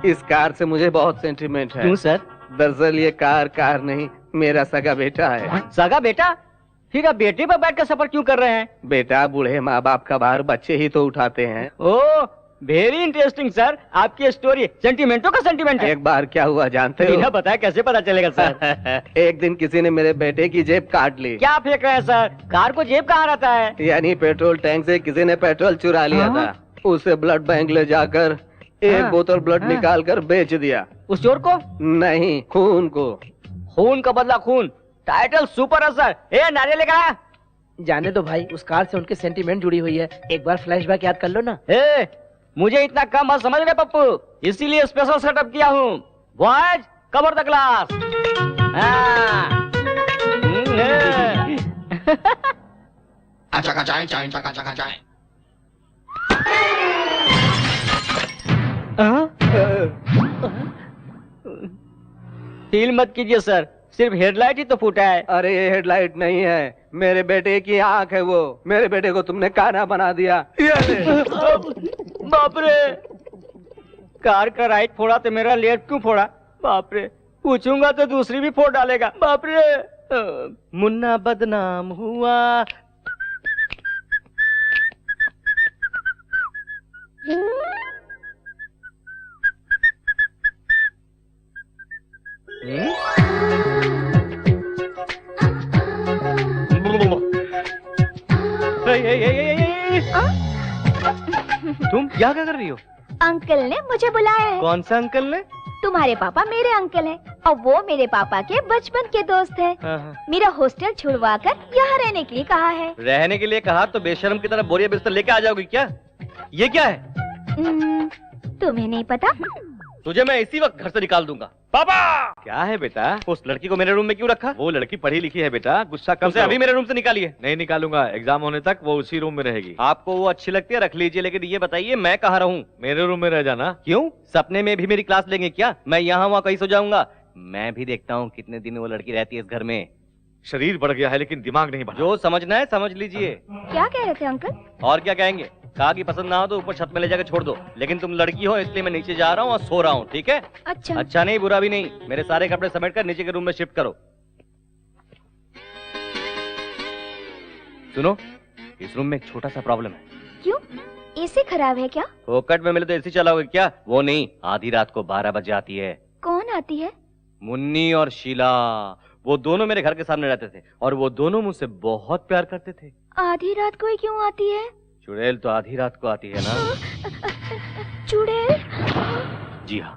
इस कार से मुझे बहुत सेंटीमेंट है। क्यों सर? दरअसल ये कार नहीं, मेरा सगा बेटा है। सगा बेटा? फिर आप बेटे पर बैठ कर सफर क्यों कर रहे हैं? बेटा बूढ़े माँ बाप का भार बच्चे ही तो उठाते हैं। ओह वेरी इंटरेस्टिंग सर, आपकी स्टोरी सेंटीमेंटों का सेंटीमेंट है। एक बार क्या हुआ जानते हो? बिना बताए कैसे पता चलेगा सर? एक दिन किसी ने मेरे बेटे की जेब काट ली। क्या फेंक रहे हैं सर? कार को जेब कहाँ रहता है? यानी पेट्रोल टैंक से किसी ने पेट्रोल चुरा लिया था। उसे ब्लड बैंक ले जाकर एक बोतल ब्लड निकाल कर बेच दिया। उस चोर को? नहीं, खून को। खून का बदला खून, टाइटल सुपर है सर। ए नारियल लेकर आया। जाने दो भाई, उस कार से उनके सेंटीमेंट जुड़ी हुई है। एक बार फ्लैशबैक याद कर लो ना। मुझे इतना कम मत समझ रहे पप्पू, इसीलिए स्पेशल सेटअप किया हूँ। Boys cover the glass. Feel मत कीजिए सर, सिर्फ हेडलाइट ही तो फूटा है। अरे ये हेडलाइट नहीं है, मेरे बेटे की आंख है वो। मेरे बेटे को तुमने काना बना दिया। बाप रे, कार का राइट फोड़ा तो मेरा लेफ्ट क्यों फोड़ा? बाप रे, पूछूंगा तो दूसरी भी फोड़ डालेगा। बाप रे, मुन्ना बदनाम हुआ। तुम क्या कर रही हो? अंकल ने मुझे बुलाया है। कौन सा अंकल ने? तुम्हारे पापा मेरे अंकल हैं और वो मेरे पापा के बचपन के दोस्त हैं। मेरा हॉस्टल छुड़वा कर यहाँ रहने के लिए कहा है। रहने के लिए कहा तो बेशर्म की तरह बोरिया बिस्तर लेके आ जाओगी क्या? ये क्या है? तुम्हें नहीं पता? तुझे मैं इसी वक्त घर से निकाल दूंगा। पापा! क्या है बेटा? उस लड़की को मेरे रूम में क्यों रखा? वो लड़की पढ़ी लिखी है बेटा, गुस्सा कम से अभी मेरे रूम से निकालिए। नहीं निकालूंगा, एग्जाम होने तक वो उसी रूम में रहेगी। आपको वो अच्छी लगती है रख लीजिए, लेकिन ये बताइए मैं कहाँ रहूँ? मेरे रूम में रह जाना। क्यों? सपने में भी मेरी क्लास लेंगे क्या? मैं यहाँ वहाँ कहीं सो जाऊंगा। मैं भी देखता हूँ कितने दिन वो लड़की रहती है इस घर में। शरीर बढ़ गया है लेकिन दिमाग नहीं बढ़ा। जो समझना है समझ लीजिए। क्या कह रहे थे अंकल? और क्या कहेंगे? कहा कि पसंद ना हो तो ऊपर छत में ले जाकर छोड़ दो, लेकिन तुम लड़की हो इसलिए मैं नीचे जा रहा हूँ और सो रहा हूँ, ठीक है? अच्छा। अच्छा नहीं बुरा भी नहीं। मेरे सारे कपड़े समेट कर नीचे के रूम में शिफ्ट करो। सुनो, इस रूम में एक छोटा सा प्रॉब्लम है। क्यों? एसी खराब है क्या? फोकट में मिले तो एसी चलाओगे क्या? वो नहीं, आधी रात को 12 बजे आती है। कौन आती है? मुन्नी और शीला। वो दोनों मेरे घर के सामने रहते थे और वो दोनों मुझसे बहुत प्यार करते थे। आधी रात को ही क्यों आती है? चुड़ैल तो आधी रात को आती है ना। चुड़ैल? जी हाँ,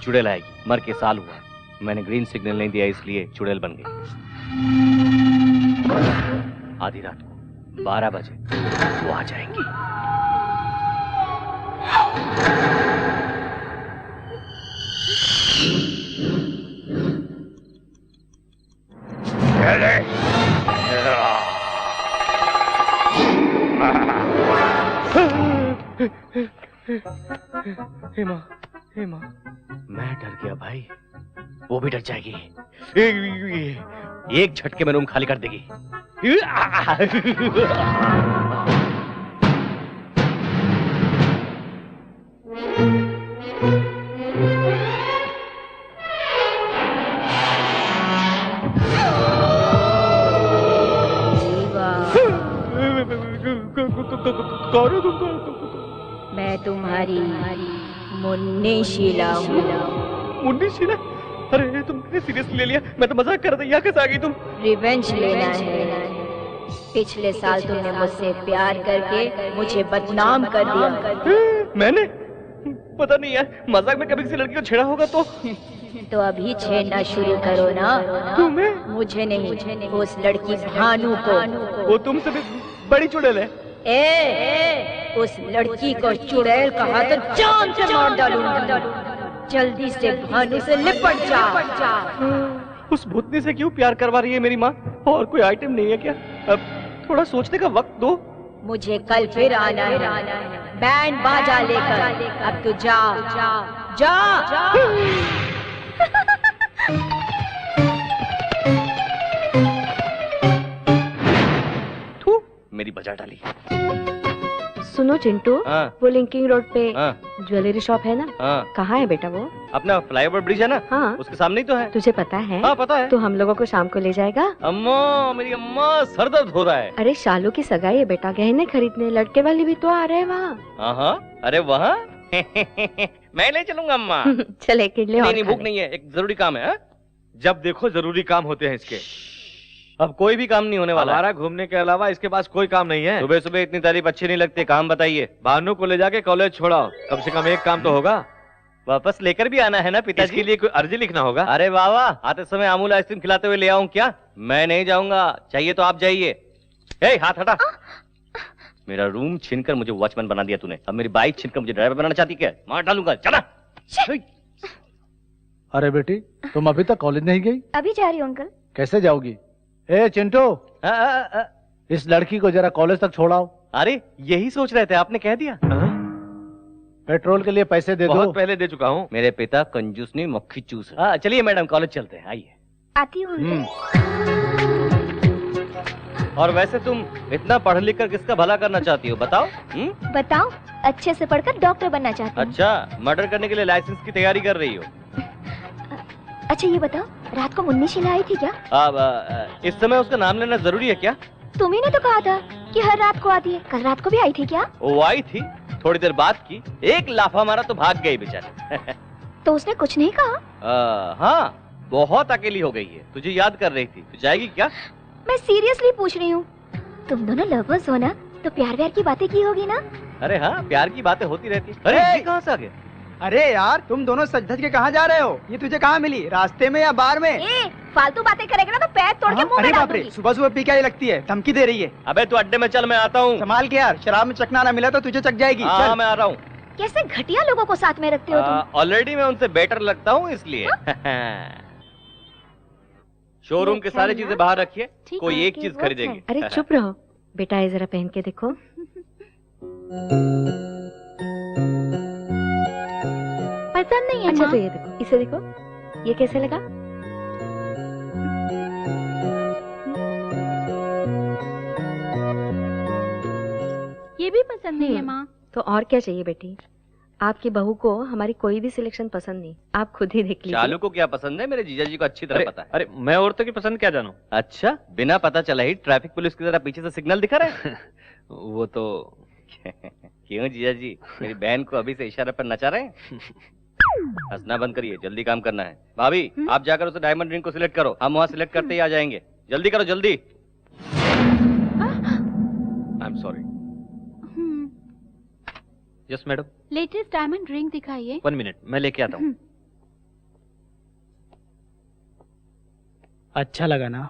चुड़ैल आएगी। मर के साल हुआ, मैंने ग्रीन सिग्नल नहीं दिया इसलिए चुड़ैल बन गई। आधी रात को 12 बजे वो आ जाएंगी। हेमा, हेमा, मैं डर गया भाई, वो भी डर जाएगी। एक झटके में रूम खाली कर देगी। मैं तुम्हारी मुन्नी शीला हूँ। मुन्नी शीला? अरे तुमने सीरियसली ले लिया? मैं तो मजाक कर रही। यहाँ कैसे आ गई तुम? रिवेंज लेना है। पिछले साल तुमने मुझसे प्यार करके मुझे बदनाम कर दिया। मैंने पता नहीं यार, मजाक में कभी किसी लड़की को छेड़ा होगा तो अभी छेड़ना शुरू करो ना। तुम्हें? मुझे नहीं, उस लड़की भानु को। वो तुमसे भी बड़ी चुड़ैल है। उस लड़की को चुड़ैल कहा तो जान से मार डालूंगा। जल्दी से भानु से लिपट जा। उस भूतनी से क्यों प्यार करवा रही है मेरी माँ? और कोई आइटम नहीं है क्या? अब थोड़ा सोचने का वक्त दो। मुझे कल फिर आना है, बैंड बाजा लेकर। अब तू जा जा जा। थू, मेरी बजा डाली। सुनो चिंटू, वो लिंकिंग रोड पे ज्वेलरी शॉप है ना? कहाँ है बेटा वो? अपना फ्लाईओवर ब्रिज है ना? हाँ, उसके सामने ही तो है। तुझे पता है? हाँ पता है। तो हम लोगों को शाम को ले जाएगा? अम्मा, मेरी अम्मा, सर दर्द हो रहा है। अरे शालू की सगाई है बेटा, गहने खरीदने। लड़के वाले भी तो आ रहे हैं वहाँ। हाँ, अरे वहाँ मैं ले चलूंगा अम्मा। चल एक इडली। नहीं, भूख नहीं है, एक जरूरी काम है। जब देखो जरूरी काम होते हैं इसके। अब कोई भी काम नहीं होने वाला। हमारा घूमने के अलावा इसके पास कोई काम नहीं है। सुबह सुबह इतनी तारीफ अच्छी नहीं लगती। काम बताइए। भानु को ले जाके कॉलेज छोड़ाओ, कम से कम एक काम तो होगा। वापस लेकर भी आना है ना पिताजी? इसके लिए कोई अर्जी लिखना होगा। अरे वाह वाह, आते समय अमूल आइसक्रीम खिलाते हुए ले आऊं क्या? मैं नहीं जाऊंगा, चाहिए तो आप जाइए। हाथ हटा। मेरा रूम छीनकर मुझे वॉचमैन बना दिया तूने, अब मेरी बाइक छीनकर मुझे ड्राइवर बनाना चाहती क्या? मार डालूंगा, चला। अरे बेटी, तुम अभी तक कॉलेज नहीं गई? अभी जा रही हूँ अंकल। कैसे जाओगी? चिंटू, इस लड़की को जरा कॉलेज तक छोड़ाओ। अरे यही सोच रहे थे, आपने कह दिया। पेट्रोल के लिए पैसे दे दो। बहुत पहले दे चुका हूँ। मेरे पिता कंजूस नहीं, मक्खी चूस है। चलिए मैडम, कॉलेज चलते हैं, आइए। आती हूँ। और वैसे तुम इतना पढ़ लिख कर किसका भला करना चाहती हो बताओ? बताओ, अच्छे से पढ़कर डॉक्टर बनना चाहती हूँ। अच्छा, मर्डर करने के लिए लाइसेंस की तैयारी कर रही हो? अच्छा ये बताओ, रात को मुन्नी शीला आई थी क्या? अब इस समय उसका नाम लेना जरूरी है क्या? तुम्ही ने तो कहा था कि हर रात को आती है। कल रात को भी आई थी क्या? वो आई थी, थोड़ी देर बात की, एक लाफा मारा तो भाग गई बेचारी। तो उसने कुछ नहीं कहा? हाँ, बहुत अकेली हो गई है, तुझे याद कर रही थी। तू जाएगी क्या? मैं सीरियसली पूछ रही हूँ। तुम दोनों लवर्स हो ना, तो प्यार व्यार की बातें की होगी ना? अरे हाँ, प्यार की बातें होती रहती। अरे कहाँ से आ गए? अरे यार, तुम दोनों सज धज के कहाँ जा रहे हो? ये तुझे कहाँ मिली, रास्ते में या बार में? फालतू बातें करेगा ना तो पैर तोड़ के मुंह में डाल दूंगी। सुबह सुबह पी के लगती है, धमकी दे रही है। अबे तू अड्डे में चल, मैं आता हूँ। संभाल के यार, शराब में चकना ना मिला तो तुझे चक जाएगी। हाँ, मैं आ रहा हूँ। कैसे घटिया लोगों को साथ में रखते हो तुम? ऑलरेडी मैं उनसे बेटर लगता हूँ इसलिए। शोरूम के सारी चीजें बाहर रखिए, कोई एक चीज खरीदेंगे। अरे चुप रहो बेटा, ये जरा पहन के देखो। पसंद नहीं है? अच्छा तो ये देखो, इसे देखो, ये कैसे लगा? ये भी पसंद नहीं है माँ। तो और क्या चाहिए बेटी? आपकी बहू को हमारी कोई भी सिलेक्शन पसंद नहीं, आप खुद ही देख लीजिए। चालू को क्या पसंद है मेरे जीजा जी को अच्छी तरह पता है। अरे मैं औरतों की पसंद क्या जानूं? अच्छा, बिना पता चला ही ट्रैफिक पुलिस की तरह पीछे से सिग्नल दिखा रहे हैं। वो तो क्यों जीजा जी, मेरी बहन को अभी से इशारे पर नचा रहे हैं? हंसना बंद करिए, जल्दी काम करना है। भाभी आप जाकर उसे डायमंड रिंग को सिलेक्ट करो, हम वहाँ सिलेक्ट करते ही आ जाएंगे। जल्दी करो जल्दी। I am sorry. Yes madam. Latest diamond ring दिखाइए। 1 मिनट, मैं लेके आता हूँ। अच्छा लगा ना?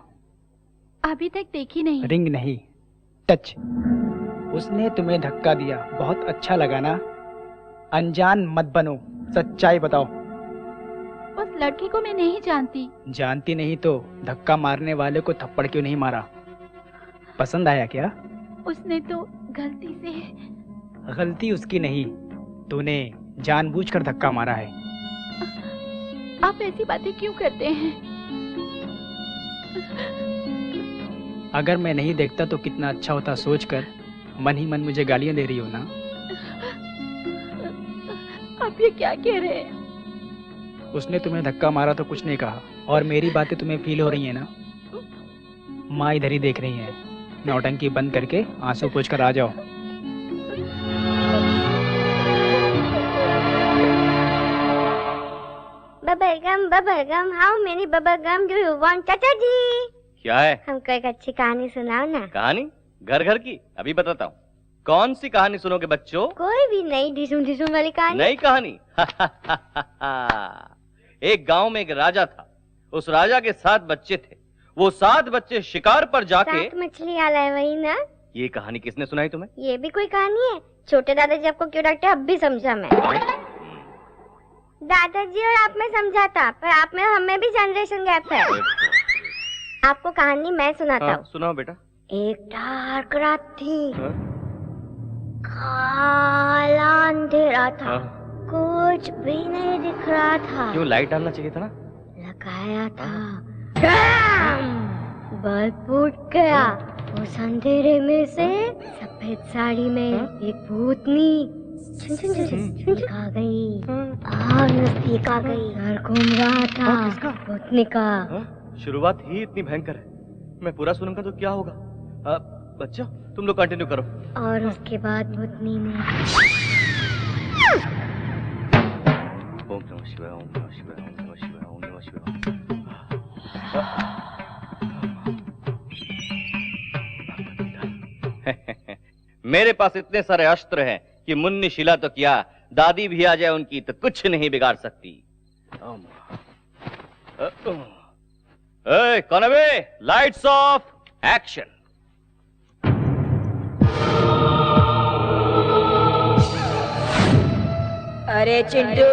अभी तक देखी नहीं। रिंग नहीं, टच। उसने तुम्हें धक्का दिया, बहुत अच्छा लगा ना? अनजान मत बनो, सच्चाई बताओ। उस लड़की को मैं नहीं जानती। जानती नहीं तो धक्का मारने वाले को थप्पड़ क्यों नहीं मारा? पसंद आया क्या? उसने तो गलती से। गलती उसकी नहीं, तूने जानबूझकर धक्का मारा है। आप ऐसी बातें क्यों करते हैं? अगर मैं नहीं देखता तो कितना अच्छा होता सोचकर मन ही मन मुझे गालियां दे रही हो ना? आप ये क्या कह रहे हैं? उसने तुम्हें धक्का मारा तो कुछ नहीं कहा, और मेरी बातें तुम्हें फील हो रही है ना? माँ इधर ही देख रही है। नौटंकी बंद करके आंसू पोंछकर आ जाओ। Bubble gum, how many bubble gum do you want चाचा जी? क्या है? हमको एक अच्छी कहानी सुनाओ ना। कहानी? घर घर की? अभी बताता हूँ। कौन सी कहानी सुनोगे बच्चों? कोई भी नई ढिसुम ढिसुम वाली कहानी। नई कहानी? एक गांव में एक राजा था। उस राजा के 7 बच्चे थे। वो 7 बच्चे शिकार पर जाके 7 मछली आला है वही ना? ये कहानी किसने सुनाई तुम्हें? ये भी कोई कहानी है? छोटे दादाजी आपको क्यों डांटे अब भी समझा मैं। दादाजी और आप में समझा था, पर आप में हमें भी जनरेशन गैप है। आपको कहानी मैं सुनाता हूँ। सुनाओ बेटा। एक डार्क रात थी। काला अंधेरा था। कुछ भी नहीं दिख रहा था। क्यों? लाइट डालना चाहिए था ना। लगाया था, बल्ब फूट गया। उस अंधेरे में से सफेद साड़ी में एक भूतनी आ गई और नजदीक आ गई। घर घूम रहा था भूतनी का। शुरुआत ही इतनी भयंकर है, मैं पूरा सुनूंगा तो क्या होगा। बच्चा तुम लोग कंटिन्यू करो। और उसके बाद भूतनी ने ओम नमः शिवाय, ओम नमः शिवाय, ओम नमः शिवाय, ओम नमः शिवाय। मेरे पास इतने सारे अस्त्र हैं कि मुन्नी शिला तो क्या, दादी भी आ जाए उनकी तो कुछ नहीं बिगाड़ सकती। कौन है बे? Lights off, action. अरे चिंटू,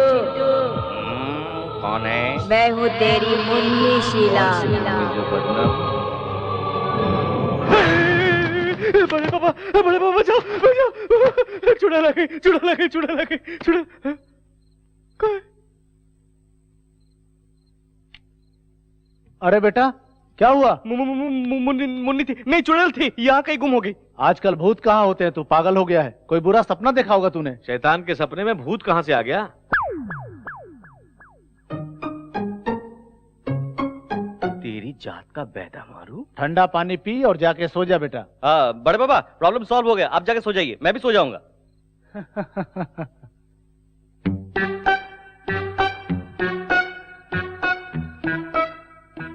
कौन है? मैं हूँ तेरी मुन्नी शीला। बड़े पापा बचाओ बचाओ, चुड़ा लगे चुड़ा लगे चुड़ा लगे चुड़ा। अरे बेटा क्या हुआ? मुन्नी थी, नहीं चुड़ैल थी, यहाँ कहीं गुम हो गई। आजकल भूत कहाँ होते हैं? तू पागल हो गया है? कोई बुरा सपना देखा होगा तूने। शैतान के सपने में भूत कहाँ से आ गया? तेरी जात का बैदा मारू। ठंडा पानी पी और जाके सो जा बेटा। बड़े बाबा प्रॉब्लम सॉल्व हो गया, आप जाके सो जाइए, मैं भी सो जाऊंगा।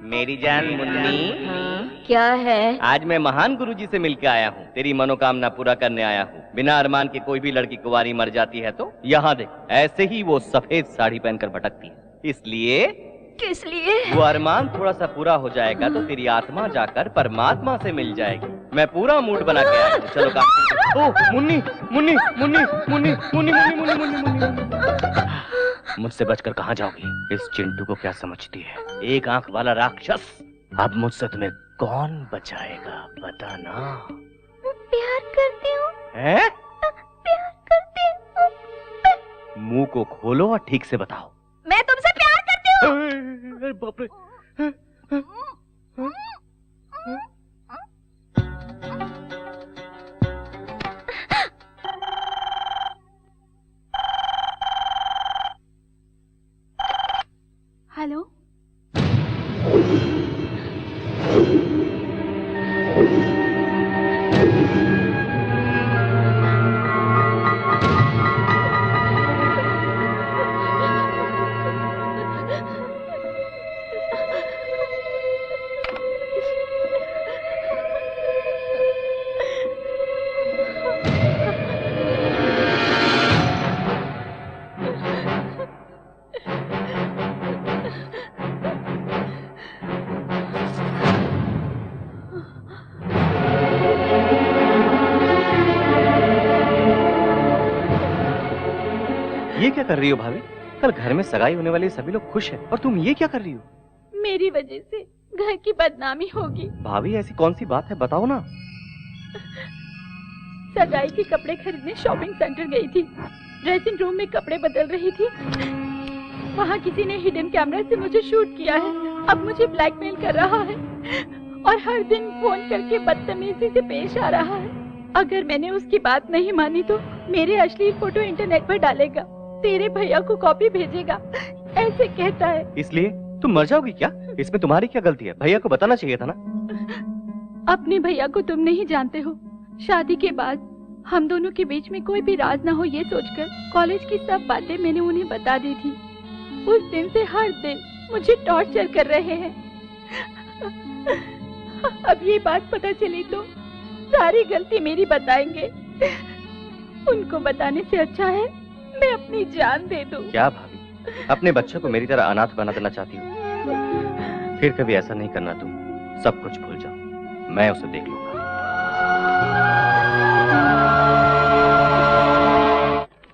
मेरी जान मुन्नी। क्या है? आज मैं महान गुरुजी से मिलकर आया हूँ, तेरी मनोकामना पूरा करने आया हूँ। बिना अरमान के कोई भी लड़की कुंवारी मर जाती है तो यहाँ देख, ऐसे ही वो सफेद साड़ी पहनकर भटकती है। इसलिए किस लिए? वो अरमान थोड़ा सा पूरा हो जाएगा तो तेरी आत्मा जाकर परमात्मा से मिल जाएगी। मैं पूरा मूड बना के आया हूँ, चलो काम। ओह मुन्नी मुन्नी मुन्नी मुन्नी मुन्नी मुन्नी मुन्नी मुन्नी। मुझसे बचकर कहाँ जाओगी? इस चिंटू को क्या समझती है? एक आंख वाला राक्षस। अब मुझसे तुम्हें कौन बचाएगा बताना। प्यार करती हूँ। हैं? प्यार करती हूँ। मुंह को खोलो और ठीक से बताओ। मैं तुमसे प्यार करती हूँ। अरे बाप रे। हेलो। ये क्या कर रही हो भाभी? कल घर में सगाई होने वाली सभी लोग खुश हैं और तुम ये क्या कर रही हो? मेरी वजह से घर की बदनामी होगी। भाभी ऐसी कौन सी बात है, बताओ ना। सगाई के कपड़े खरीदने शॉपिंग सेंटर गई थी। ड्रेसिंग रूम में कपड़े बदल रही थी। वहाँ किसी ने हिडन कैमरा से मुझे शूट किया है। अब मुझे ब्लैकमेल कर रहा है और हर दिन फोन करके बदतमीजी से पेश आ रहा है। अगर मैंने उसकी बात नहीं मानी तो मेरे अश्लील फोटो इंटरनेट पर डालेगा, तेरे भैया को कॉपी भेजेगा, ऐसे कहता है। इसलिए तुम मर जाओगी क्या? इसमें तुम्हारी क्या गलती है? भैया को बताना चाहिए था ना। अपने भैया को तुम नहीं जानते हो। शादी के बाद हम दोनों के बीच में कोई भी राज ना हो ये सोचकर कॉलेज की सब बातें मैंने उन्हें बता दी थी। उस दिन से हर दिन मुझे टॉर्चर कर रहे हैं। अब ये बात पता चली तो सारी गलती मेरी बताएंगे। उनको बताने से अच्छा है मैं अपनी जान दे दूं। क्या भाभी, अपने बच्चों को मेरी तरह अनाथ बना देना चाहती हो? फिर कभी ऐसा नहीं करना तुम। सब कुछ भूल जाओ, मैं उसे देख लूंगा।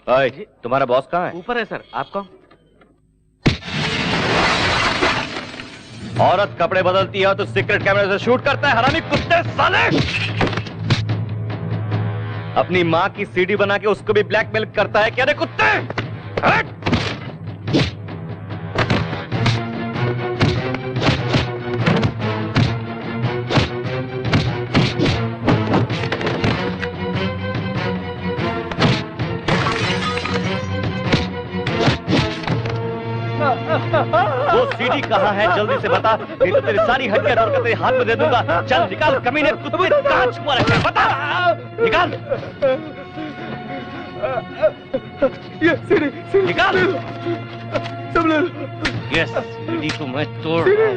ओए, तुम्हारा बॉस कहाँ है? ऊपर है सर। आप कौन? औरत कपड़े बदलती है तो सीक्रेट कैमरे से शूट करता है, हरामी कुत्ते साले! अपनी माँ की सीडी बना के उसको भी ब्लैकमेल करता है क्या रे कुत्ते? हट! वो सीडी कहाँ है जल्दी से बता, नहीं तो तेरी सारी हड्डियां तोड़ कर तेरे हाथ में दे दूंगा। चल निकाल कमीने कुत्ते, कहाँ छुपा रखा है बता, निकाल। ये सीडी निकाल। सब ले लो। यस, सीडी को मैं तोड़ रहा हूं।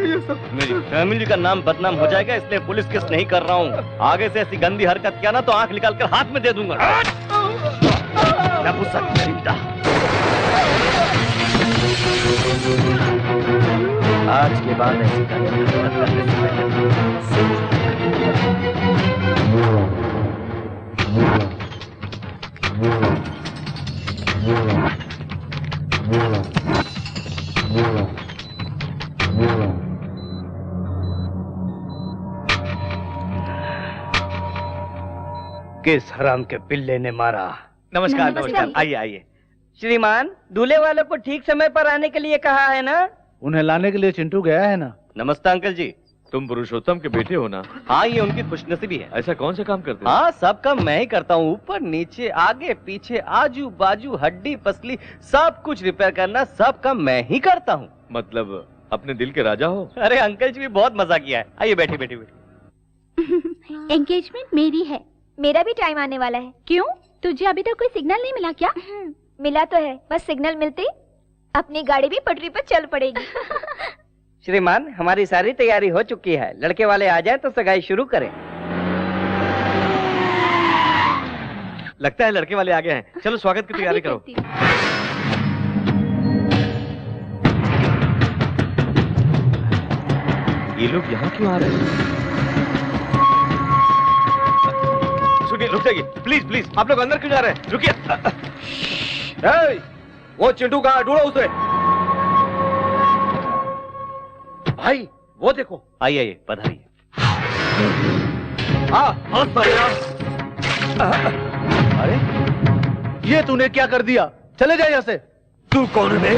मेरी फैमिली का नाम बदनाम हो जाएगा, इसलिए पुलिस केस नहीं कर रहा हूँ। आगे से ऐसी गंदी हरकत किया ना तो आंख निकाल कर हाथ में दे दूंगा। आज के बाद ऐसी गंदी हरकत करने से पहले किस हराम के पिल्ले ने मारा? नमस्कार नमस्कार, आइए आइए। श्रीमान, दूल्हे वालों को ठीक समय पर आने के लिए कहा है ना? उन्हें लाने के लिए चिंटू गया है ना। नमस्ते अंकल जी। तुम पुरुषोत्तम के बेटे हो ना? हाँ, ये उनकी खुशनसीबी है। ऐसा कौन सा काम करते हो? हाँ, सब काम मैं ही करता हूँ। ऊपर नीचे आगे पीछे आजू बाजू हड्डी पसली सब कुछ रिपेयर करना, सब काम मैं ही करता हूँ। मतलब अपने दिल के राजा हो? अरे अंकल जी भी बहुत मजा किया है। आइए बैठिए बैठिए बैठिए। एंगेजमेंट मेरी है। मेरा भी टाइम आने वाला है। क्यों, तुझे अभी तक कोई सिग्नल नहीं मिला क्या? मिला तो है, बस सिग्नल मिलते ही अपनी गाड़ी भी पटरी पर चल पड़ेगी। श्रीमान, हमारी सारी तैयारी हो चुकी है। लड़के वाले आ जाएं तो सगाई शुरू करें। लगता है लड़के वाले आ गए हैं। चलो स्वागत की तैयारी करो। ये लोग यहाँ क्यों आ रहे हैं? सुनिए, रुक जाइए प्लीज प्लीज। आप लोग अंदर क्यों जा रहे हैं? रुकिए। वो चिंटू कहाँ? ढूंढो उसे। भाई वो देखो। आइए आइए, पधारिए। अरे ये तूने क्या कर दिया? चले जाए यहाँ से। तू कौन है?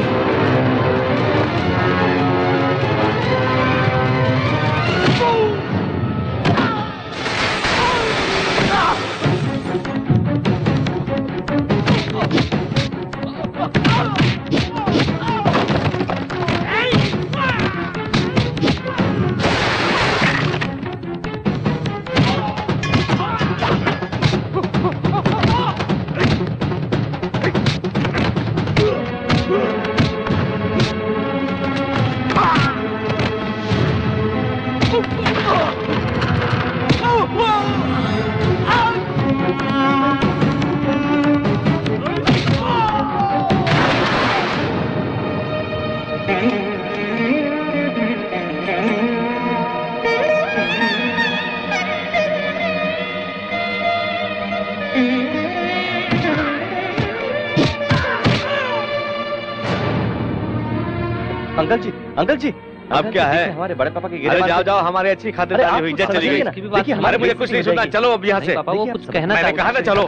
अंकल जी अब क्या है? हमारे बड़े पापा की गिरफ्तारी। जाओ जाओ, हमारी अच्छी खातिरदारी हुई, इज्जत चली गई। देखिए हमारे मुझे कुछ नहीं सुनना, चलो अब यहाँ से। पापा वो कुछ कहना, मैंने कहा ना चलो।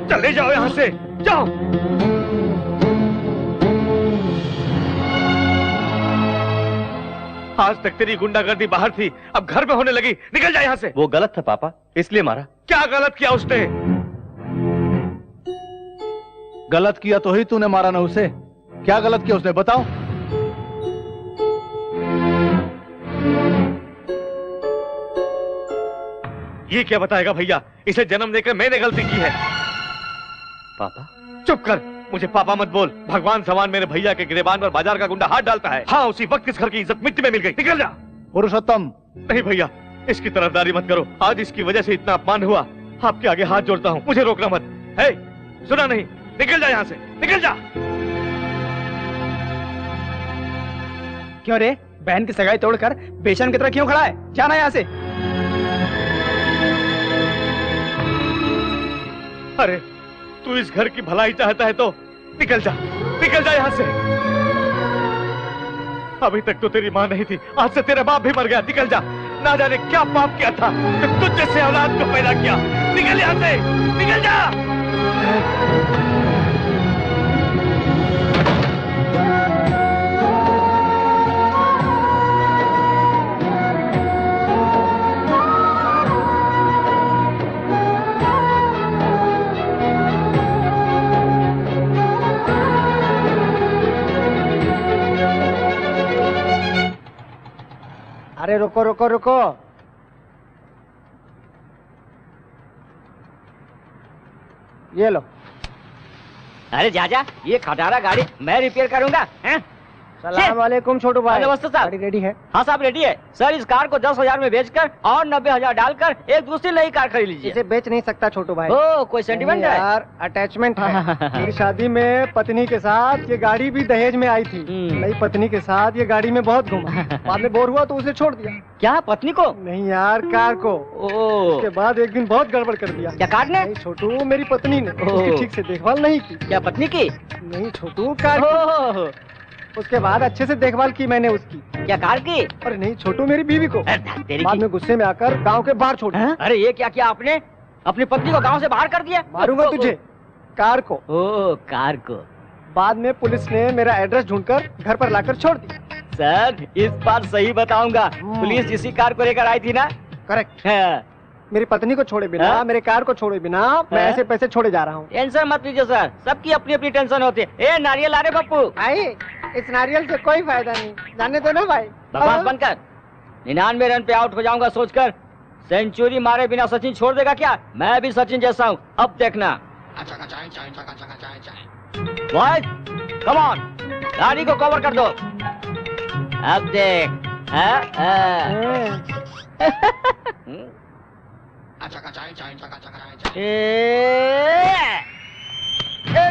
चले जाओ यहाँ से, जाओ। आज तक तेरी गुंडागर्दी बाहर थी, अब घर में होने लगी। निकल जा यहाँ से। वो गलत था पापा, इसलिए मारा। क्या गलत किया उसने? गलत किया तो ही तूने मारा ना उसे। क्या गलत किया उसने बताओ? ये क्या बताएगा भैया? इसे जन्म देकर मैंने गलती की है। पापा? चुप कर, मुझे पापा मत बोल। भगवान समान मेरे भैया के गिरेबान पर बाजार का गुंडा हाथ डालता है। हाँ, उसी वक्त इस घर की इज्जत मिट्टी में मिल गई। निकल जा। पुरुषोत्तम। नहीं भैया, इसकी तरफदारी मत करो। आज इसकी वजह से इतना अपमान हुआ। आपके आगे हाथ जोड़ता हूँ, मुझे रोकना मत। है, सुना नहीं? निकल जा यहाँ से, निकल जा। क्यों रे, बहन की सगाई तोड़कर बेशन की तरह क्यों खड़ा है? जाना यहाँ से। अरे तू इस घर की भलाई चाहता है तो निकल जा, निकल जा यहाँ से। अभी तक तो तेरी माँ नहीं थी, आज से तेरा बाप भी मर गया। निकल जा। ना जाने क्या पाप किया था कि तुझ जैसे औलाद को पैदा किया। निकल यहाँ से, निकल जा। अरे रुको रुको रुको। ये लो। अरे जाजा, ये खटारा गाड़ी मैं रिपेयर करूंगा। हैं? सलाम वालेकुम छोटू भाई। नमस्ते साहब। गाड़ी रेडी है? हाँ साहब रेडी है। सर इस कार को 10,000 में बेचकर और 90,000 डालकर एक दूसरी नई कार खरीद लीजिए। इसे बेच नहीं सकता छोटू भाई। ओ, कोई सेंटिमेंट है? यार अटैचमेंट है। मेरी शादी में पत्नी के साथ ये गाड़ी भी दहेज में आई थी। नई पत्नी के साथ ये गाड़ी में बहुत घूमा। बाद में बोर हुआ तो उसे छोड़ दिया। क्या पत्नी को? नहीं यार, कार को। उसके बाद एक दिन बहुत गड़बड़ कर दिया। क्या कार ने? नहीं छोटू, मेरी पत्नी ने। उसकी ठीक से देखभाल नहीं की। क्या पत्नी की? नहीं छोटू, कार। उसके बाद अच्छे से देखभाल की मैंने उसकी। क्या कार की? अरे नहीं छोटू, मेरी बीवी को। बाद में गुस्से में आकर गांव के बाहर छोड़ दिया। अरे ये क्या किया आपने? अपनी पत्नी को गांव से बाहर कर दिया? मारूंगा तुझे। कार को। ओ, कार को। बाद में पुलिस ने मेरा एड्रेस ढूंढकर घर पर लाकर छोड़ दिया। सर इस बार सही बताऊंगा, पुलिस इसी कार को लेकर आई थी ना? करेक्ट। मेरी पत्नी को छोड़े बिना, मेरे कार को छोड़े बिना मैं ऐसे पैसे छोड़े जा रहा हूँ। टेंशन मत लीजिए सर, सबकी अपनी अपनी टेंशन होती है। ए नारियल ला रे पप्पू। आई, इस नारियल से कोई फायदा नहीं, जाने दो ना भाई। बकवास बंद कर। 99 रन पे आउट हो जाऊंगा सोचकर सेंचुरी मारे बिना सचिन छोड़ देगा क्या? मैं भी सचिन जैसा हूँ, अब देखना। बॉयज कम ऑन, गाड़ी को कवर कर दो। अब देख।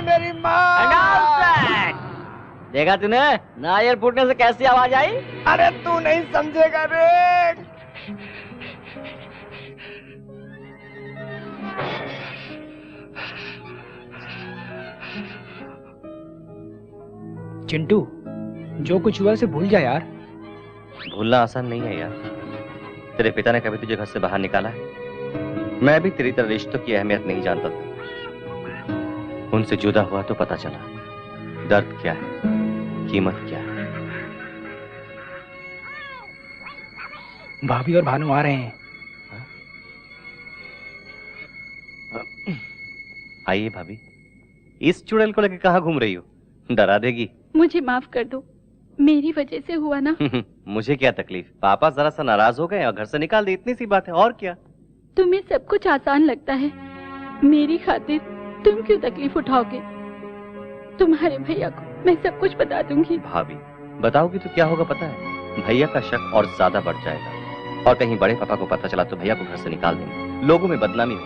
मेरी माँ। देखा तूने नारियल फूटने से कैसी आवाज आई? अरे तू नहीं समझेगा रे। चिंटू, जो कुछ हुआ उसे भूल जा यार। भूलना आसान नहीं है यार। तेरे पिता ने कभी तुझे घर से बाहर निकाला है? मैं भी तेरी तरह रिश्तों की अहमियत नहीं जानता था। उनसे जुदा हुआ तो पता चला दर्द क्या है, कीमत क्या है। भाभी और भानु आ रहे हैं। आइए भाभी। इस चुड़ैल को लेकर कहाँ घूम रही हो? डरा देगी। मुझे माफ कर दो, मेरी वजह से हुआ ना। मुझे क्या तकलीफ, पापा जरा सा नाराज हो गए और घर से निकाल दी, इतनी सी बात है, और क्या। तुम्हें सब कुछ आसान लगता है, मेरी खातिर तुम क्यों तकलीफ उठाओगे? तुम्हारे भैया को मैं सब कुछ बता दूंगी। भाभी बताओगी तो क्या होगा पता है? भैया का शक और ज्यादा बढ़ जाएगा, और कहीं बड़े पापा को पता चला तो भैया को घर से निकाल देंगे, लोगों में बदनामी हो,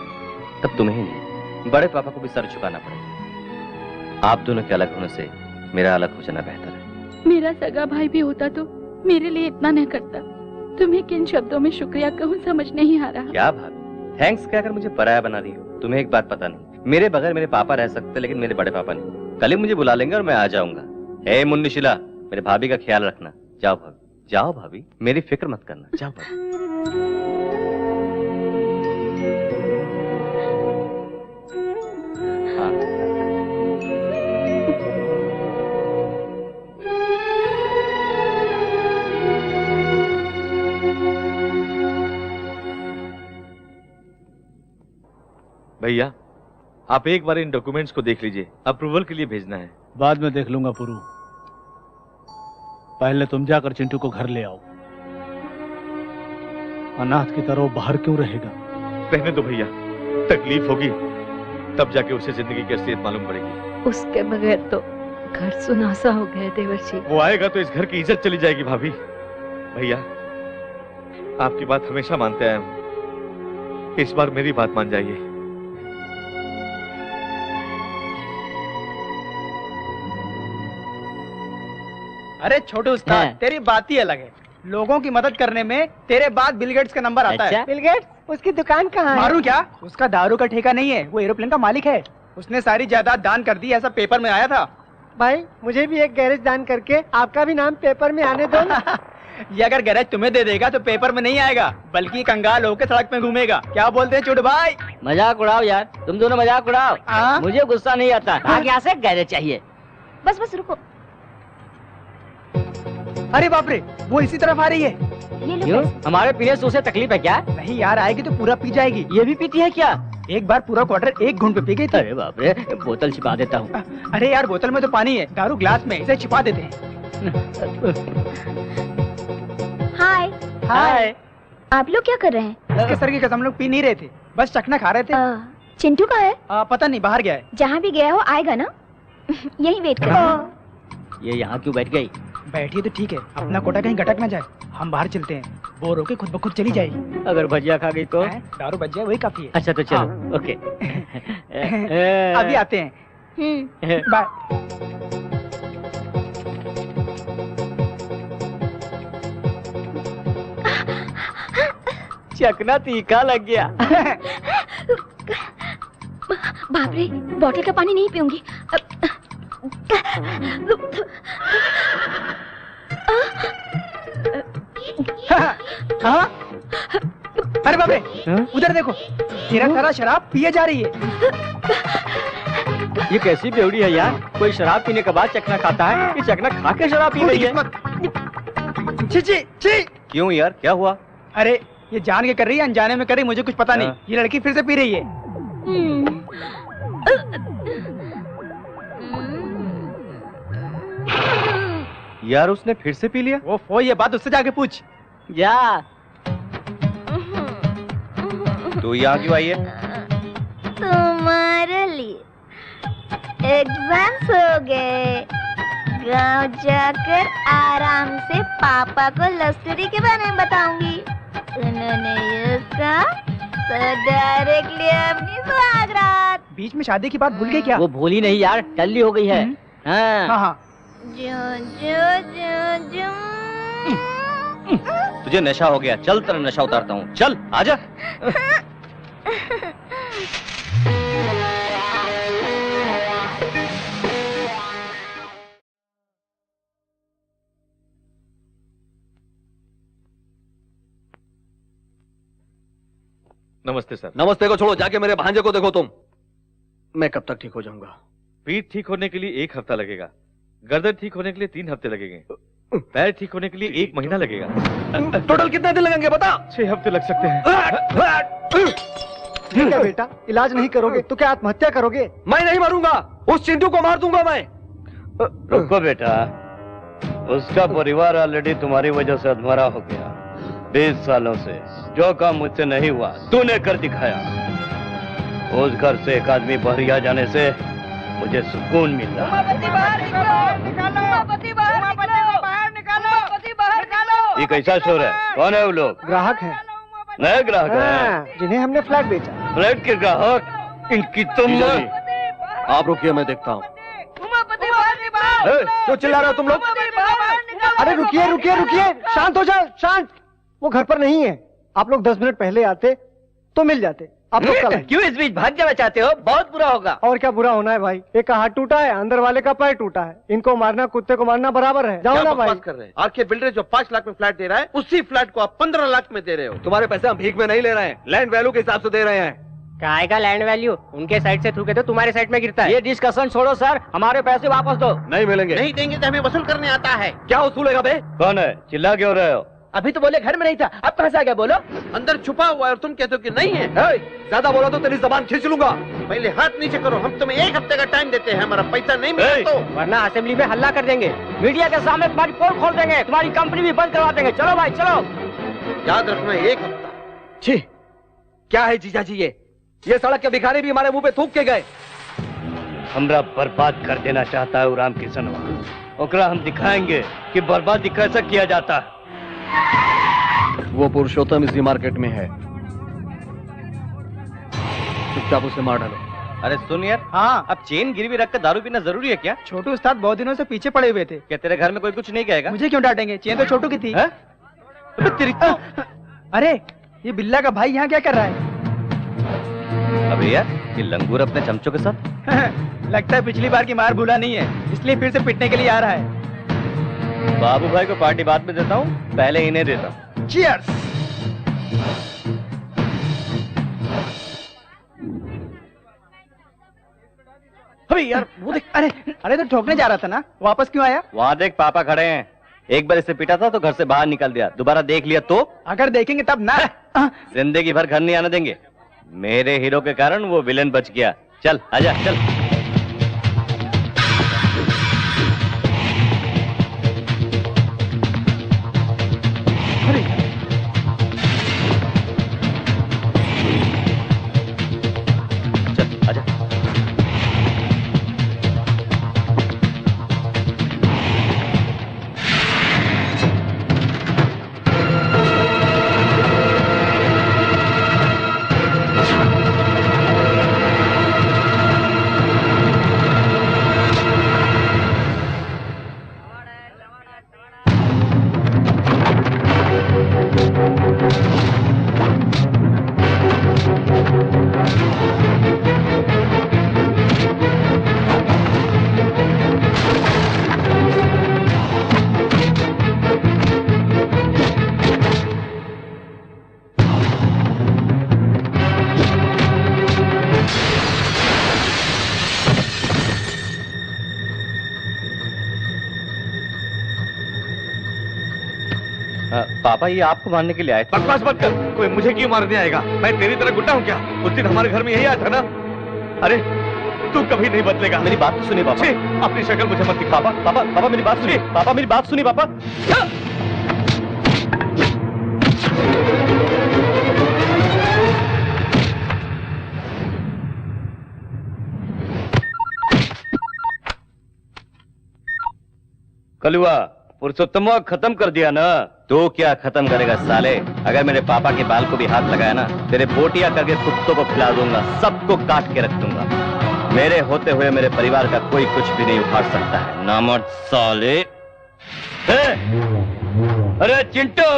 तब तुम्हें नहीं बड़े पापा को भी सर झुकाना पड़ेगा। आप दोनों के अलग होने से मेरा अलग हो जाना बेहतर है। मेरा सगा भाई भी होता तो मेरे लिए इतना न करता। तुम्हें किन शब्दों में शुक्रिया कहूँ समझ नहीं आ रहा। क्या भाभी, थैंक्स कहकर मुझे पराया बना रही हो? तुम्हें एक बात पता नहीं, मेरे बगैर मेरे पापा रह सकते लेकिन मेरे बड़े पापा नहीं। कल ही मुझे बुला लेंगे और मैं आ जाऊंगा। हे मुन्नी शीला, मेरे भाभी का ख्याल रखना। जाओ भाभी, जाओ भाभी, मेरी फिक्र मत करना। जाओ भाभी। भैया आप एक बार इन डॉक्यूमेंट्स को देख लीजिए, अप्रूवल के लिए भेजना है। बाद में देख लूंगा पुरू, पहले तुम जाकर चिंटू को घर ले आओ। अनाथ की तरह बाहर क्यों रहेगा? रहने दो भैया, तकलीफ होगी तब जाके उसे जिंदगी की असलियत मालूम पड़ेगी। उसके बगैर तो घर सुनासा हो गया देवर्षि। वो आएगा तो इस घर की इज्जत चली जाएगी भाभी। भैया, आपकी बात हमेशा मानते आया हूं, इस बार मेरी बात मान जाइए। अरे छोटू उस्ताद, तेरी बात ही अलग है। लोगों की मदद करने में तेरे बाद बिल गेट्स का नंबर आता है। Bill Gates? उसकी दुकान कहाँ है? मारू क्या? उसका दारू का ठेका नहीं है, वो एरोप्लेन का मालिक है। उसने सारी जायदाद दान कर दी, ऐसा पेपर में आया था। भाई मुझे भी एक गैरेज दान करके आपका भी नाम पेपर में आने दो। ये अगर गैरेज तुम्हें दे देगा तो पेपर में नहीं आएगा, बल्कि कंगाल होकर सड़क में घूमेगा। क्या बोलते हैं छोटू भाई? मजाक उड़ाओ यार, तुम दोनों मजाक उड़ाओ। मुझे गुस्सा नहीं आता। आगे यहाँ से गैरेज चाहिए। बस बस रुको। अरे बाप रे, वो इसी तरफ आ रही है। क्यों? हमारे पीने से उसे तकलीफ है क्या? नहीं यार, आएगी तो पूरा पी जाएगी। ये भी पीती है क्या? एक बार पूरा क्वार्टर एक घूंट पे पी गई थी। अरे बाप रे, बोतल छिपा देता हूँ। अरे यार, बोतल में तो पानी है, दारू ग्लास में, इसे छिपा देते हैं। हाय। हाय। आप लोग क्या कर रहे हैं? इसके सर की कसम, हम लोग पी नहीं रहे थे, बस चखना खा रहे थे। चिंटू कहाँ है? पता नहीं, बाहर गया है। जहाँ भी गया हो आएगा ना? यही वेट कर। ये यहाँ क्यों बैठ गई? बैठी तो ठीक है, अपना कोटा कहीं गटक ना जाए। हम बाहर चलते हैं, बोर होके खुद ब खुद चली जाएगी। अगर भजिया खा गई तो? दारू बच जाए वही काफी है। अच्छा तो चलो। ओके। अभी आते हैं। बाय। चखना तीखा लग गया। बाप रे, बोतल का पानी नहीं पीऊंगी। हाँ? अरे बाप रे, उधर देखो, तेरा सारा शराब पिए जा रही है। ये कैसी बेवड़ी है यार? कोई शराब पीने के बाद चखना खाता है, ये चखना खा के शराब पी रही है। छी छी छी। क्यों यार, क्या हुआ? अरे ये जान के कर रही है, अनजाने में कर रही, मुझे कुछ पता नहीं। ये लड़की फिर से पी रही है। यार उसने फिर से पी लिया? वो ये बात उससे जाके पूछ। जा। तू यहाँ क्यों आई है? तुम्हारे लिए एग्जाम्स हो गए, गांव जाकर आराम से पापा को लव स्टोरी के बारे में बताऊंगी। उन्होंने ये कहा तो डायरेक्टली अपनी सुहागरात। बीच में शादी की बात भूल गई क्या? वो भूली नहीं यार, टल्ली हो गई है। हाँ। तुझे नशा हो गया, चल तेरा नशा उतारता हूँ, चल आजा। नमस्ते सर। नमस्ते को छोड़ो, जाके मेरे भांजे को देखो तुम। मैं कब तक ठीक हो जाऊंगा? पीठ ठीक होने के लिए 1 हफ्ता लगेगा, गर्दन ठीक होने के लिए 3 हफ्ते लगेंगे, पैर ठीक होने के लिए 1 महीना लगेगा। टोटल कितने दिन लगेंगे बता? 6 हफ्ते लग सकते हैं। क्या बेटा, इलाज नहीं करोगे तो क्या आत्महत्या करोगे? मैं नहीं मरूंगा, उस चिंटू को मार दूंगा मैं। रुको बेटा, उसका परिवार ऑलरेडी तुम्हारी वजह से अधमरा हो गया। 20 सालों से जो काम मुझसे नहीं हुआ तूने कर दिखाया। उस घर से एक आदमी बहरिया जाने से मुझे सुकून मिल रहा है। ये कैसा शोर है? कौन है वो लोग? ग्राहक है। नए ग्राहक हैं जिन्हें हमने फ्लैट बेचा। फ्लैट के ग्राहक? इनकी तुम। आप रुकिए, मैं देखता हूँ। क्यों चिल्ला रहे हो तुम लोग? अरे रुकिए रुकिए रुकिए, शांत हो जाओ, शांत। वो घर पर नहीं है, आप लोग 10 मिनट पहले आते तो मिल जाते। आप लोग कल आए। क्यों इस बीच भाग जाना चाहते हो? बहुत बुरा होगा। और क्या बुरा होना है भाई? एक का हाथ टूटा है, अंदर वाले का पैर टूटा है। इनको मारना कुत्ते को मारना बराबर है। जाओ ना भाई। कर रहे हैं? आरके बिल्डर जो 5 लाख में फ्लैट दे रहा है, उसी फ्लैट को आप 15 लाख में दे रहे हो। तुम्हारे पैसे हम भीख में नहीं ले रहे हैं, लैंड वैल्यू के हिसाब से दे रहे हैं। काय का लैंड वैल्यू? उनके साइड से थूके तो तुम्हारे साइड में गिरता है। ये डिस्कशन छोड़ो सर, हमारे पैसे वापस दो। नहीं मिलेंगे। नहीं देंगे तो हमें वसूल करने आता है। क्या वसूलेगा बे? कौन है? चिल्ला क्यों रहे हो? अभी तो बोले घर में नहीं था, अब कहाँ से आ गया? बोलो। अंदर छुपा हुआ है और तुम कहते हो कि नहीं है। ज्यादा बोला तो तेरी जबान खींच लूंगा। पहले हाथ नीचे करो, हम तुम्हें 1 हफ्ते का टाइम देते हैं, हमारा पैसा नहीं मिला तो वरना असेंबली में हल्ला कर देंगे। मीडिया के सामने तुम्हारी पोल खोल देंगे, तुम्हारी कंपनी भी बंद करवा देंगे। चलो भाई चलो। याद रखना, 1 हफ्ता। छी, क्या है जीजा जी ये सड़क के भिखारी भी हमारे मुंह पे थूक के गए। हमरा बर्बाद कर देना चाहता है राम किशनवा। ओकरा हम दिखाएंगे कि बर्बादी कैसे किया जाता है। वो पुरुषोत्तम इसी मार्केट में है, चुपचाप उसे मार डालो। अरे सुन यार, हाँ, अब चेन गिरवी रखकर दारू पीना जरूरी है क्या? छोटू उस्ताद बहुत दिनों से पीछे पड़े हुए थे। क्या तेरे घर में कोई कुछ नहीं कहेगा? मुझे क्यों डांटेंगे? चेन तो छोटू की थी। तेरी तो... अरे ये बिल्ला का भाई यहाँ क्या कर रहा है? अबे यार, ये लंगूर अपने चमचों के साथ लगता है पिछली बार की मार भूला नहीं है, इसलिए फिर से पिटने के लिए आ रहा है। बाबू भाई को पार्टी बाद में देता हूँ, पहले इन्हें देता हूँ। चीयर्स। अरे यार वो देख, अरे तो ठोकने जा रहा था ना, वापस क्यों आया? वहाँ देख पापा खड़े हैं। एक बार इसे पीटा था तो घर से बाहर निकल दिया, दोबारा देख लिया तो? अगर देखेंगे तब ना। जिंदगी भर घर नहीं आने देंगे। मेरे हीरो के कारण वो विलेन बच गया। चल आजा चल। पापा ये आपको मारने के लिए आए। बकवास मत कर, कोई मुझे क्यों मारने आएगा? मैं तेरी तरह गुंडा हूँ क्या? उस दिन हमारे घर में यही आया था ना। अरे तू कभी नहीं बदलेगा। मेरी बात तो सुनिए पापा। अपनी शक्ल मुझे मत दिखा। पापा मेरी बात सुनिए। पापा मेरी बात सुनिए पापा। कलुआ, पुरुषोत्तम खत्म कर दिया ना? तो क्या खत्म करेगा साले? अगर मेरे पापा के बाल को भी हाथ लगाया ना, तेरे बोटिया करके कुत्तों को खिला दूंगा, सबको काट के रख दूंगा। मेरे होते हुए मेरे परिवार का कोई कुछ भी नहीं उखाड़ सकता है। नामर्द साले। अरे चिंटू,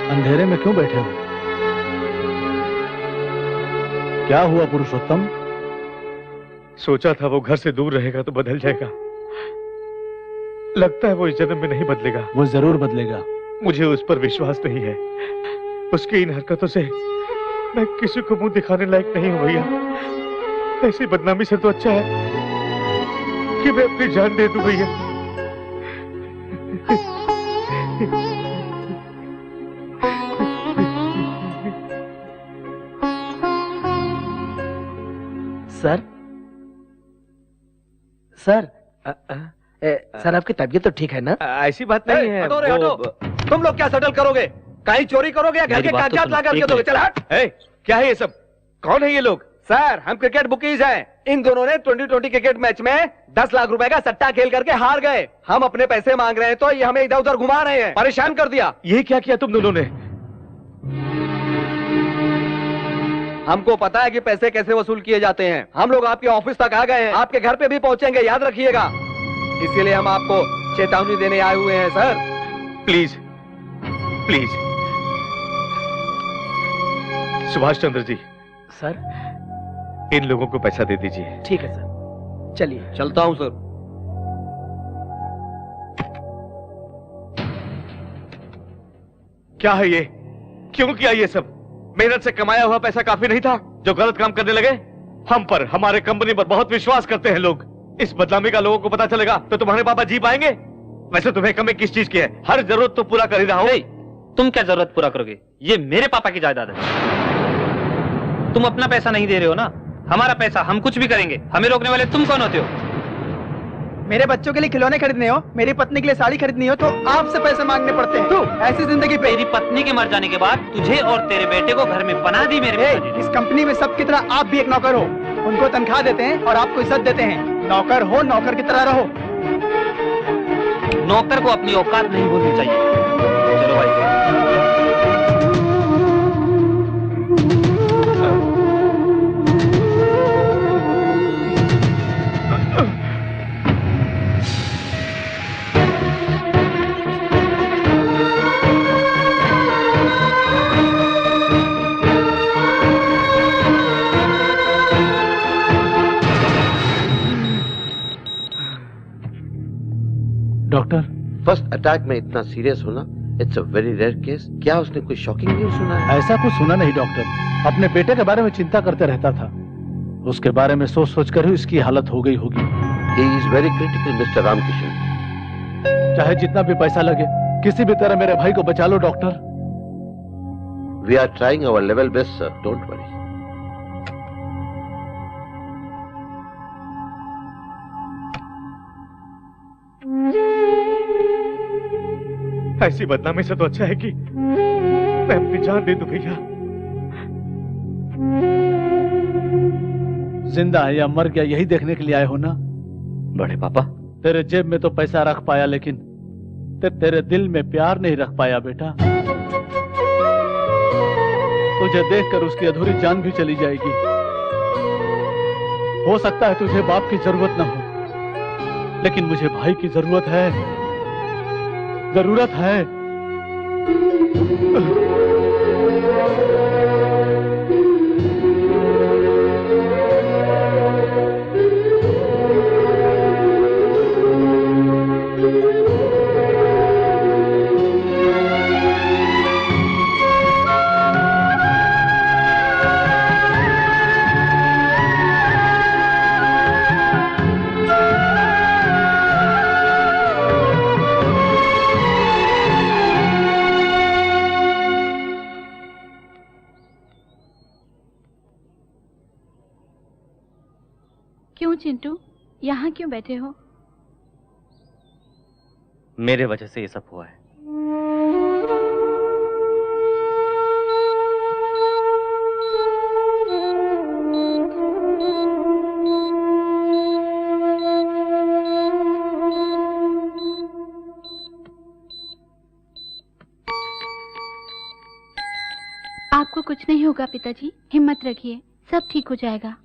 अंधेरे में क्यों बैठे हो? क्या हुआ पुरुषोत्तम? सोचा था वो घर से दूर रहेगा तो बदल जाएगा, लगता है वो इस जन्म में नहीं बदलेगा। वो जरूर बदलेगा। मुझे उस पर विश्वास नहीं है। उसकी इन हरकतों से मैं किसी को मुंह दिखाने लायक नहीं हूं भैया। ऐसी बदनामी से तो अच्छा है कि मैं अपनी जान दे दूं भैया। सर सर सर आपकी तबीयत तो ठीक है ना? ऐसी बात नहीं है। हटो रे हटो। तुम लोग क्या सेटल करोगे? कहीं चोरी करोगे या घर के कागजात ला करके दोगे? चल हट। क्या है ये सब? कौन है ये लोग? सर हम क्रिकेट बुकीज हैं। इन दोनों ने 2020 क्रिकेट मैच में 10 लाख रुपए का सट्टा खेल करके हार गए। हम अपने पैसे मांग रहे हैं तो ये हमें इधर उधर घुमा रहे हैं, परेशान कर दिया। ये क्या किया तुम दोनों ने? हमको पता है कि पैसे कैसे वसूल किए जाते हैं। हम लोग आपके ऑफिस तक आ गए हैं, आपके घर पे भी पहुंचेंगे, याद रखिएगा। इसीलिए हम आपको चेतावनी देने आए हुए हैं sir. Please please. Subhash Chandra ji. Sir इन लोगों को पैसा दे दीजिए। ठीक है सर, चलिए। चलता हूं सर। क्या है ये? क्यों किया ये सब? मेहनत से कमाया हुआ पैसा काफी नहीं था जो गलत काम करने लगे? हम पर, हमारे कंपनी पर बहुत विश्वास करते हैं लोग। इस बदनामी का लोगों को पता चलेगा तो तुम्हारे पापा जी पाएंगे? वैसे तुम्हें कमी किस चीज की है? हर जरूरत तो पूरा कर ही रहा हूं। तुम क्या जरूरत पूरा करोगे? ये मेरे पापा की जायदाद है। तुम अपना पैसा नहीं दे रहे हो ना, हमारा पैसा, हम कुछ भी करेंगे। हमें रोकने वाले तुम कौन होते हो? मेरे बच्चों के लिए खिलौने खरीदने हो, मेरी पत्नी के लिए साड़ी खरीदनी हो तो आपसे पैसे मांगने पड़ते हैं। ऐसी जिंदगी पे। तेरी पत्नी के मर जाने के बाद तुझे और तेरे बेटे को घर में पनाह दी मेरे पिताजी ने। इस कंपनी में सब की तरह आप भी एक नौकर हो। उनको तनख्वाह देते हैं और आपको इज्जत देते हैं। नौकर हो, नौकर की तरह रहो। नौकर को अपनी औकात नहीं भूलनी चाहिए। चलो भाई। डॉक्टर, फर्स्ट अटैक में इतना सीरियस होना, it's a very rare case. क्या उसने कोई शॉकिंग न्यूज़ सुना है? ऐसा कुछ सुना नहीं डॉक्टर। अपने बेटे के बारे में चिंता करते रहता था। उसके बारे में सोच सोच कर ही इसकी हालत हो गई होगी। He is very critical mister Ramkishan. चाहे जितना भी पैसा लगे, किसी भी तरह मेरे भाई को बचा लो doctor. We are trying our level best sir, don't worry. ऐसी बदनामी से तो अच्छा है कि मैं अपनी जान दे दूं भैया। जिंदा है या मर गया यही देखने के लिए आए हो ना? बड़े पापा, तेरे जेब में तो पैसा रख पाया, लेकिन तेरे दिल में प्यार नहीं रख पाया बेटा। तुझे देखकर उसकी अधूरी जान भी चली जाएगी। हो सकता है तुझे बाप की जरूरत ना हो, लेकिन मुझे भाई की जरूरत है, जरूरत है। चिंटू, यहाँ क्यों बैठे हो? मेरे वजह से ये सब हुआ है। आपको कुछ नहीं होगा पिताजी, हिम्मत रखिए, सब ठीक हो जाएगा।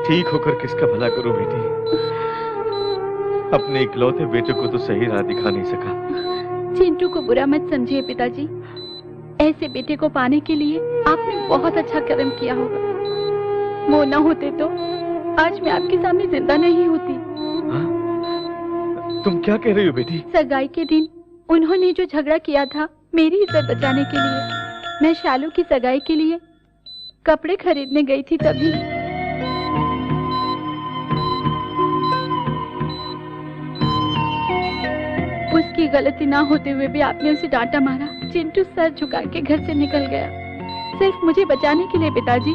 ठीक होकर किसका भला करूं बेटी? अपने इकलौते बेटे को तो सही राह दिखा नहीं सका। चिंटू को बुरा मत समझिए पिताजी, ऐसे बेटे को पाने के लिए आपने बहुत अच्छा कर्म किया होगा। वो न होते तो आज मैं आपके सामने जिंदा नहीं होती। तुम क्या कह रही हो बेटी? सगाई के दिन उन्होंने जो झगड़ा किया था मेरी इज्जत बचाने के लिए, मैं शालू की सगाई के लिए कपड़े खरीदने गई थी, तभी उसकी गलती ना होते हुए भी आपने उसे डांटा मारा। चिंटू सर झुका के घर से निकल गया, सिर्फ मुझे बचाने के लिए। पिताजी,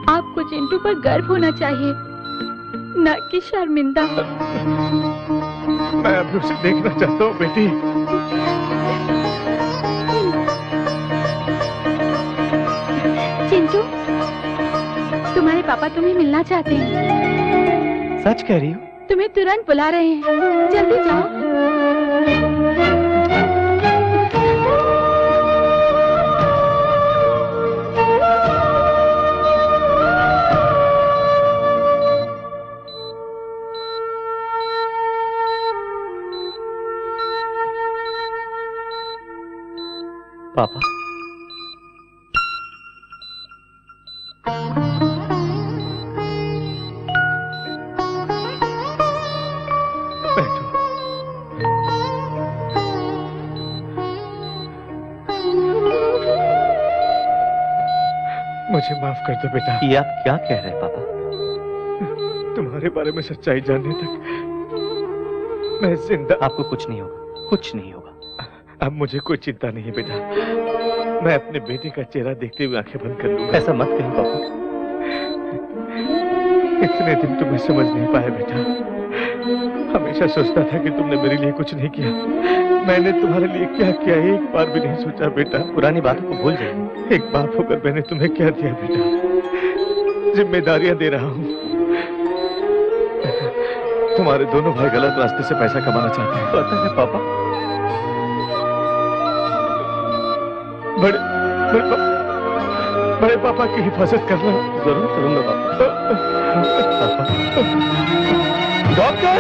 आपको चिंटू पर गर्व होना चाहिए, न कि शर्मिंदा। मैं अभी उसे देखना चाहता हूँ बेटी। चिंटू, तुम्हारे पापा तुम्हें मिलना चाहते हैं। सच कह रही हो? तुम्हें तुरंत बुला रहे हैं, जल्दी जाओ। पापा, मुझे माफ कर दो बेटा। ये आप क्या कह रहे हैं पापा? तुम्हारे बारे में सच्चाई जानने तक मैं जिंदा। आपको कुछ नहीं होगा, कुछ नहीं होगा। अब मुझे कोई चिंता नहीं है बेटा, मैं अपने बेटे का चेहरा देखते हुए आंखें बंद कर लूंगा। ऐसा मत कहिए पापा। इतने दिन तुम्हें समझ नहीं पाया बेटा। हमेशा सोचता था कि तुमने मेरे लिए कुछ नहीं किया। मैंने तुम्हारे लिए क्या किया एक बार भी नहीं सोचा बेटा। पुरानी बातों को भूल जाइए। एक बाप होकर मैंने तुम्हें क्या दिया बेटा? जिम्मेदारियां दे रहा हूँ। तुम्हारे दोनों भाई गलत रास्ते से पैसा कमाना चाहते हैं। पता है पापा? बड़े पापा की हिफाजत करना। जरूर करूंगा पापा। डॉक्टर!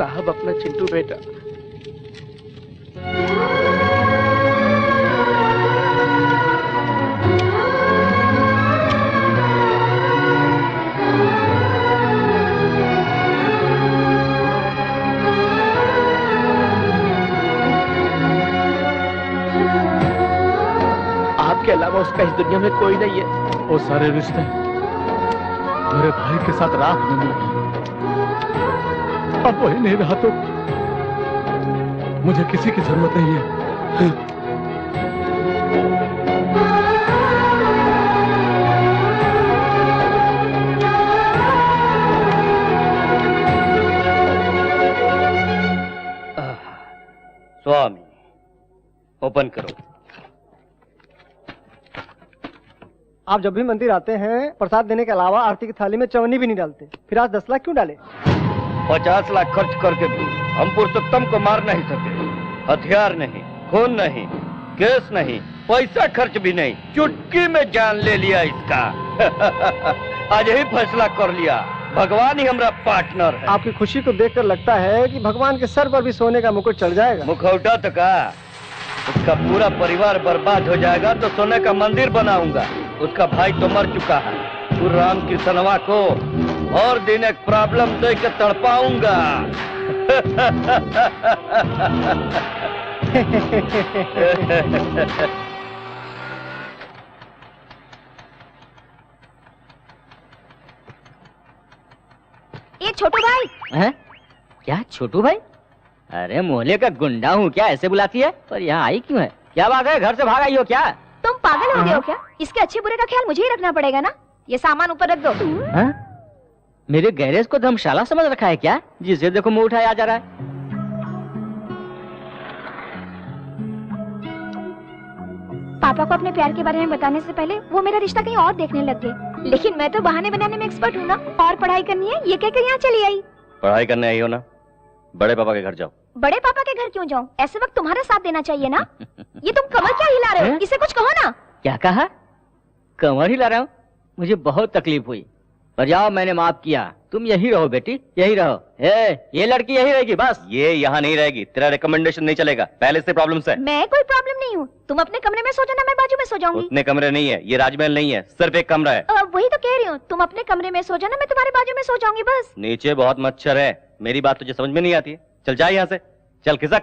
साहब अपना चिंटू बेटा। आपके अलावा उसका इस दुनिया में कोई नहीं है। वो सारे रिश्ते मेरे भाई के साथ राख में मिल गए। अब वही नहीं रहा तो मुझे किसी की जरूरत नहीं है। स्वामी ओपन करो। आप जब भी मंदिर आते हैं प्रसाद देने के अलावा आरती की थाली में चवन्नी भी नहीं डालते, फिर आज 10 लाख क्यों डाले? 50 लाख खर्च करके भी हम पुरुषोत्तम को मार नहीं सके। हथियार नहीं, खून नहीं, केस नहीं, पैसा खर्च भी नहीं, चुटकी में जान ले लिया इसका। आज ही फैसला कर लिया, भगवान ही हमारा पार्टनर है। आपकी खुशी को देखकर लगता है कि भगवान के सर पर भी सोने का मुकुट चढ़ जाएगा। मुखौटा तो का उसका पूरा परिवार बर्बाद हो जाएगा तो सोने का मंदिर बनाऊंगा। उसका भाई तो मर चुका है। तू राम कृष्णवा को और दिन एक प्रॉब्लम दे के तड़पाऊंगा। ये छोटू भाई हैं? क्या छोटू भाई? अरे मोहल्ले का गुंडा हूँ क्या, ऐसे बुलाती है? पर यहाँ आई क्यों है? क्या बात है, घर से भाग आई हो क्या? तुम पागल हो गए हो क्या? इसके अच्छे बुरे का ख्याल मुझे ही रखना पड़ेगा ना। ये सामान ऊपर रख दो। हाँ? मेरे गैरेज को धर्मशाला समझ रखा है क्या? जिसे देखो मुंह उठाया जा रहा है। पापा को अपने प्यार के बारे में बताने से पहले वो मेरा रिश्ता कहीं और देखने लग गए। लेकिन मैं तो बहाने बनाने में एक्सपर्ट हूँ ना। और पढ़ाई करनी है ये कहकर यहाँ चली आई। पढ़ाई करने आई हो ना, बड़े पापा के घर जाओ। बड़े पापा के घर क्यों जाऊँ? ऐसे वक्त तुम्हारा साथ देना चाहिए ना। ये तुम कमर क्या हिला रहे हो? इसे कुछ कहो ना। क्या कहा? कमर हिला रहा हूँ? मुझे बहुत तकलीफ हुई, पर जाओ मैंने माफ किया। तुम यही रहो बेटी, यही रहो। ये लड़की यही रहेगी बस। ये यहाँ नहीं रहेगी, तेरा रिकमेंडेशन नहीं चलेगा, पहले से प्रॉब्लम्स है। मैं कोई प्रॉब्लम नहीं हूँ। तुम अपने कमरे में सो जाना, मैं बाजू में सो जाऊंगी। उतने कमरे नहीं है, ये राजमहल नहीं है, सिर्फ एक कमरा है। वही तो कह रही हूँ, तुम अपने कमरे में सो जाना, मैं तुम्हारे बाजू में सो जाऊंगी बस। नीचे बहुत मच्छर है, मेरी बात तुझे समझ में नहीं आती है। चल जा यहाँ से, चल खिसक।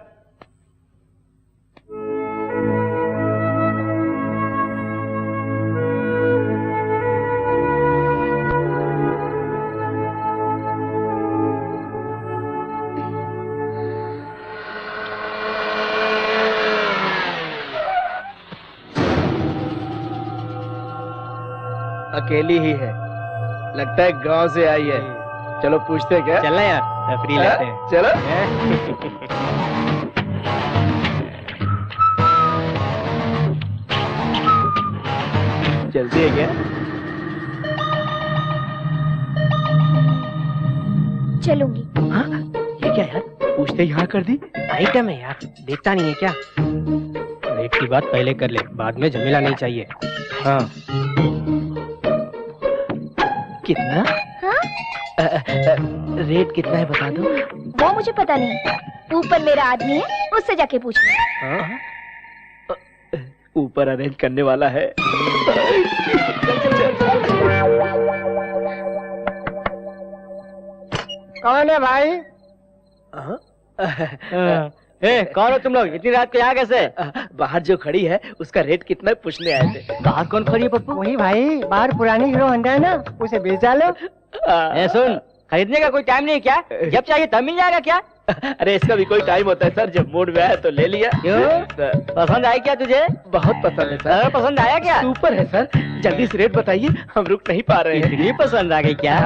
अकेली ही है, लगता है गांव से आई है। चलो पूछते हैं क्या? चलना यार, फ्री लेते हैं। चलो। चलती है क्या? चलूंगी। हाँ? ये क्या यार, पूछते यहाँ कर दी? आइटम है यार, देखता नहीं है क्या? रेट की बात पहले कर ले, बाद में झमेला नहीं चाहिए। हाँ। कितना? हाँ? रेट कितना है बता दो। वो मुझे पता नहीं। ऊपर मेरा आदमी है, उससे जाके पूछ लो। हाँ? ऊपर अरेंज करने वाला है। कौन है भाई? कौन हो तुम लोग? इतनी रात को यहाँ कैसे? बाहर जो खड़ी है उसका रेट कितना पूछने आए थे। बाहर कौन खड़ी है पप्पू? वही भाई, बाहर पुरानी हीरो होंडा है ना, उसे बेच डालो। सुन, खरीदने का कोई टाइम नहीं क्या? जब चाहिए तब मिल जाएगा क्या? अरे इसका भी कोई टाइम होता है सर, जब मूड में आया तो ले लिया। क्यों? पसंद आई क्या तुझे? बहुत पसंद है सर। पसंद आया क्या? सुपर है सर, जल्दी से रेट बताइए, हम रुक नहीं पा रहे हैं। इतनी पसंद आ गई क्या?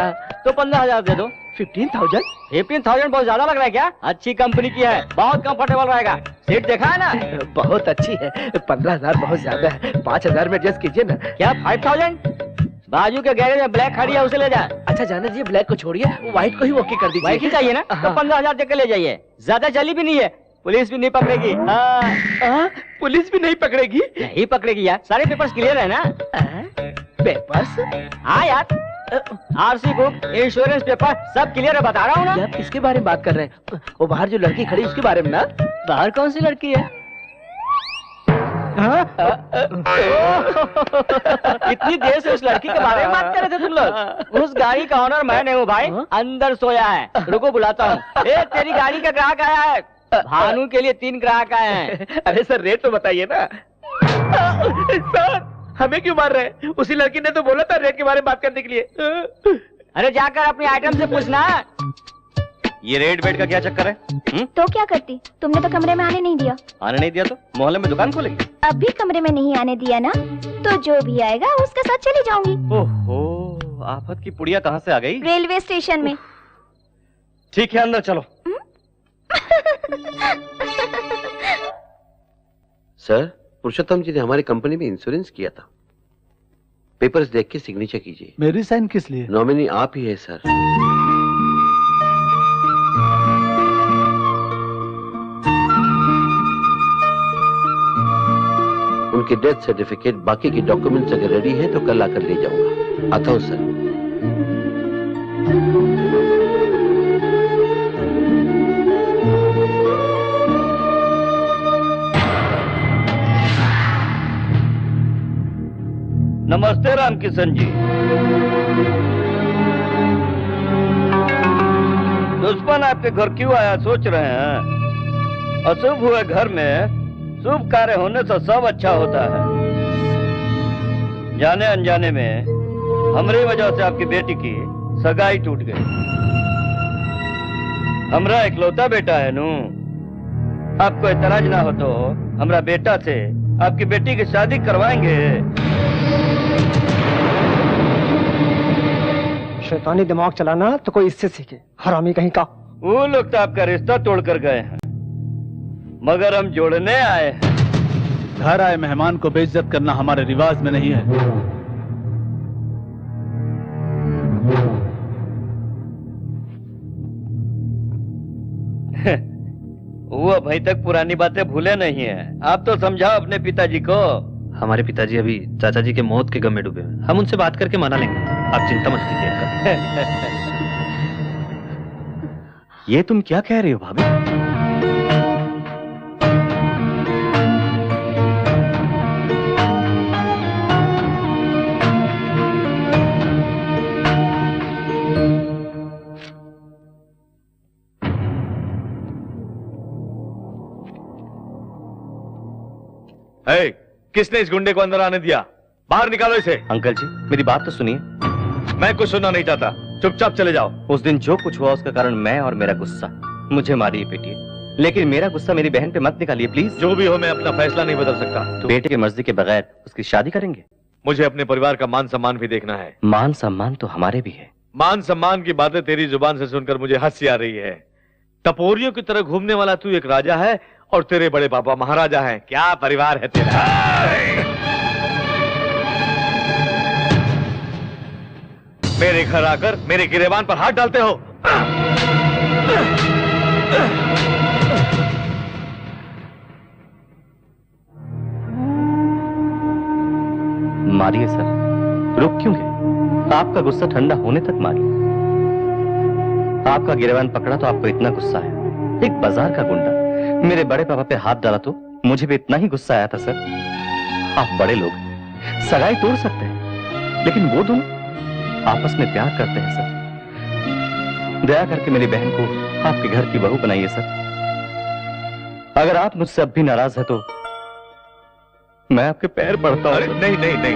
तो 15,000 दे दो। 15,000? 15,000 बहुत ज्यादा लग रहा है क्या? अच्छी कंपनी की है, बहुत कंफर्टेबल रहेगा। सीट देखा है ना? बहुत अच्छी है। 15,000 बहुत ज्यादा है, 5,000 में एडजस्ट कीजिए ना। क्या 5,000? बाजू के गैरेज में ब्लैक खड़ी है, उसे ले जा। अच्छा जाना जी, ब्लैक को छोड़िए, व्हाइट को ही ओके कर दीजिए। व्हाइट ही चाहिए ना? तो 15,000 देकर ले जाइए। ज्यादा चली भी नहीं है, पुलिस भी नहीं पकड़ेगी। पुलिस भी नहीं पकड़ेगी? नहीं पकड़ेगी यार, सारे पेपर्स क्लियर है ना? पेपर्स? हाँ यार, आरसी बुक, इंश्योरेंस पेपर सब क्लियर है, बता रहा हूँ ना। आप किसके बारे में बात कर रहे हैं? वो बाहर जो लड़की खड़ी उसके बारे में ना? बाहर कौन सी लड़की है? इतनी देर से उस लड़की के बारे में बात कर रहे थे तुम लोग? उस गाड़ी का ऑनर मैं नहीं हूँ भाई, अंदर सोया है। रुको बुलाता हूँ। तेरी गाड़ी का ग्राहक आया है, भानु के लिए 3 ग्राहक आए हैं। अरे सर रेट तो बताइए ना। सर हमें क्यों मार रहे हैं? उसी लड़की ने तो बोला था रेट के बारे में बात करने के लिए। अरे जाकर अपने आइटम से पूछना। ये रेड बेड का क्या चक्कर है? तो क्या करती? तुमने तो कमरे में आने नहीं दिया। आने नहीं दिया तो मोहल्ले में दुकान खोलेंगे? अब भी कमरे में नहीं आने दिया ना, तो जो भी आएगा उसके साथ चली जाऊंगी। ओहो, आफत की पुड़िया कहाँ से आ गई? रेलवे स्टेशन में। ठीक है, अंदर चलो। सर, पुरुषोत्तम जी ने हमारी कंपनी में इंश्योरेंस किया था। पेपर्स देख के सिग्नेचर कीजिए। मेरी साइन किस लिए? नॉमिनी आप ही है सर। उनके डेथ सर्टिफिकेट, बाकी के डॉक्यूमेंट्स अगर रेडी है तो कल आकर ले जाऊंगा। आता हूं सर। नमस्ते रामकिशन जी। दुश्मन आपके घर क्यों आया सोच रहे हैं? अशुभ हुए घर में शुभ कार्य होने से सब अच्छा होता है। जाने अनजाने में हमारी वजह से आपकी बेटी की सगाई टूट गई। हमरा इकलौता बेटा है नू। आपको एतराज ना हो तो हमरा बेटा से आपकी बेटी की शादी करवाएंगे। शैतानी दिमाग चलाना तो कोई इससे सीखे, हरामी कहीं का। वो लोग तो आपका रिश्ता तोड़ कर गए हैं, मगर हम जोड़ने आए हैं। घर आए मेहमान को बेइज्जत करना हमारे रिवाज में नहीं है। वो अभी तक पुरानी बातें भूले नहीं है। आप तो समझाओ अपने पिताजी को। हमारे पिताजी अभी चाचा जी के मौत के गम में डूबे हैं। हम उनसे बात करके मना लेंगे, आप चिंता मत कीजिए। ये तुम क्या कह रही हो भाभी? किसने इस गुंडे को अंदर आने दिया? बाहर निकालो इसे। अंकल जी मेरी बात तो सुनिए। मैं कुछ सुनना नहीं चाहता, चुपचाप चले जाओ। उस दिन जो कुछ हुआ उसका कारण मैं और मेरा गुस्सा। मुझे मारिए पीटिए, लेकिन मेरा गुस्सा मेरी बहन पे मत निकालिए प्लीज। जो भी हो, मैं अपना फैसला नहीं बदल सकता। तो बेटे की मर्जी के बगैर उसकी शादी करेंगे? मुझे अपने परिवार का मान सम्मान भी देखना है। मान सम्मान तो हमारे भी है। मान सम्मान की बातें तेरी जुबान से सुनकर मुझे हंसी आ रही है। टपोरियों की तरह घूमने वाला तू एक राजा है और तेरे बड़े पापा महाराजा हैं। क्या परिवार है तेरा? मेरे घर आकर मेरे गिरेबान पर हाथ डालते हो। मारिए सर, रुक क्यों गए? आपका गुस्सा ठंडा होने तक मारिए। आपका गिरेबान पकड़ा तो आपको इतना गुस्सा है? एक बाजार का गुंडा मेरे बड़े पापा पे हाथ डाला तो मुझे भी इतना ही गुस्सा आया था सर। आप बड़े लोग सगाई तोड़ सकते हैं, लेकिन वो दोनों आपस में प्यार करते हैं सर। दया करके मेरी बहन को आपके घर की बहू बनाइए सर। अगर आप मुझसे अब भी नाराज है तो मैं आपके पैर पड़ता हूं। नहीं नहीं नहीं नहीं,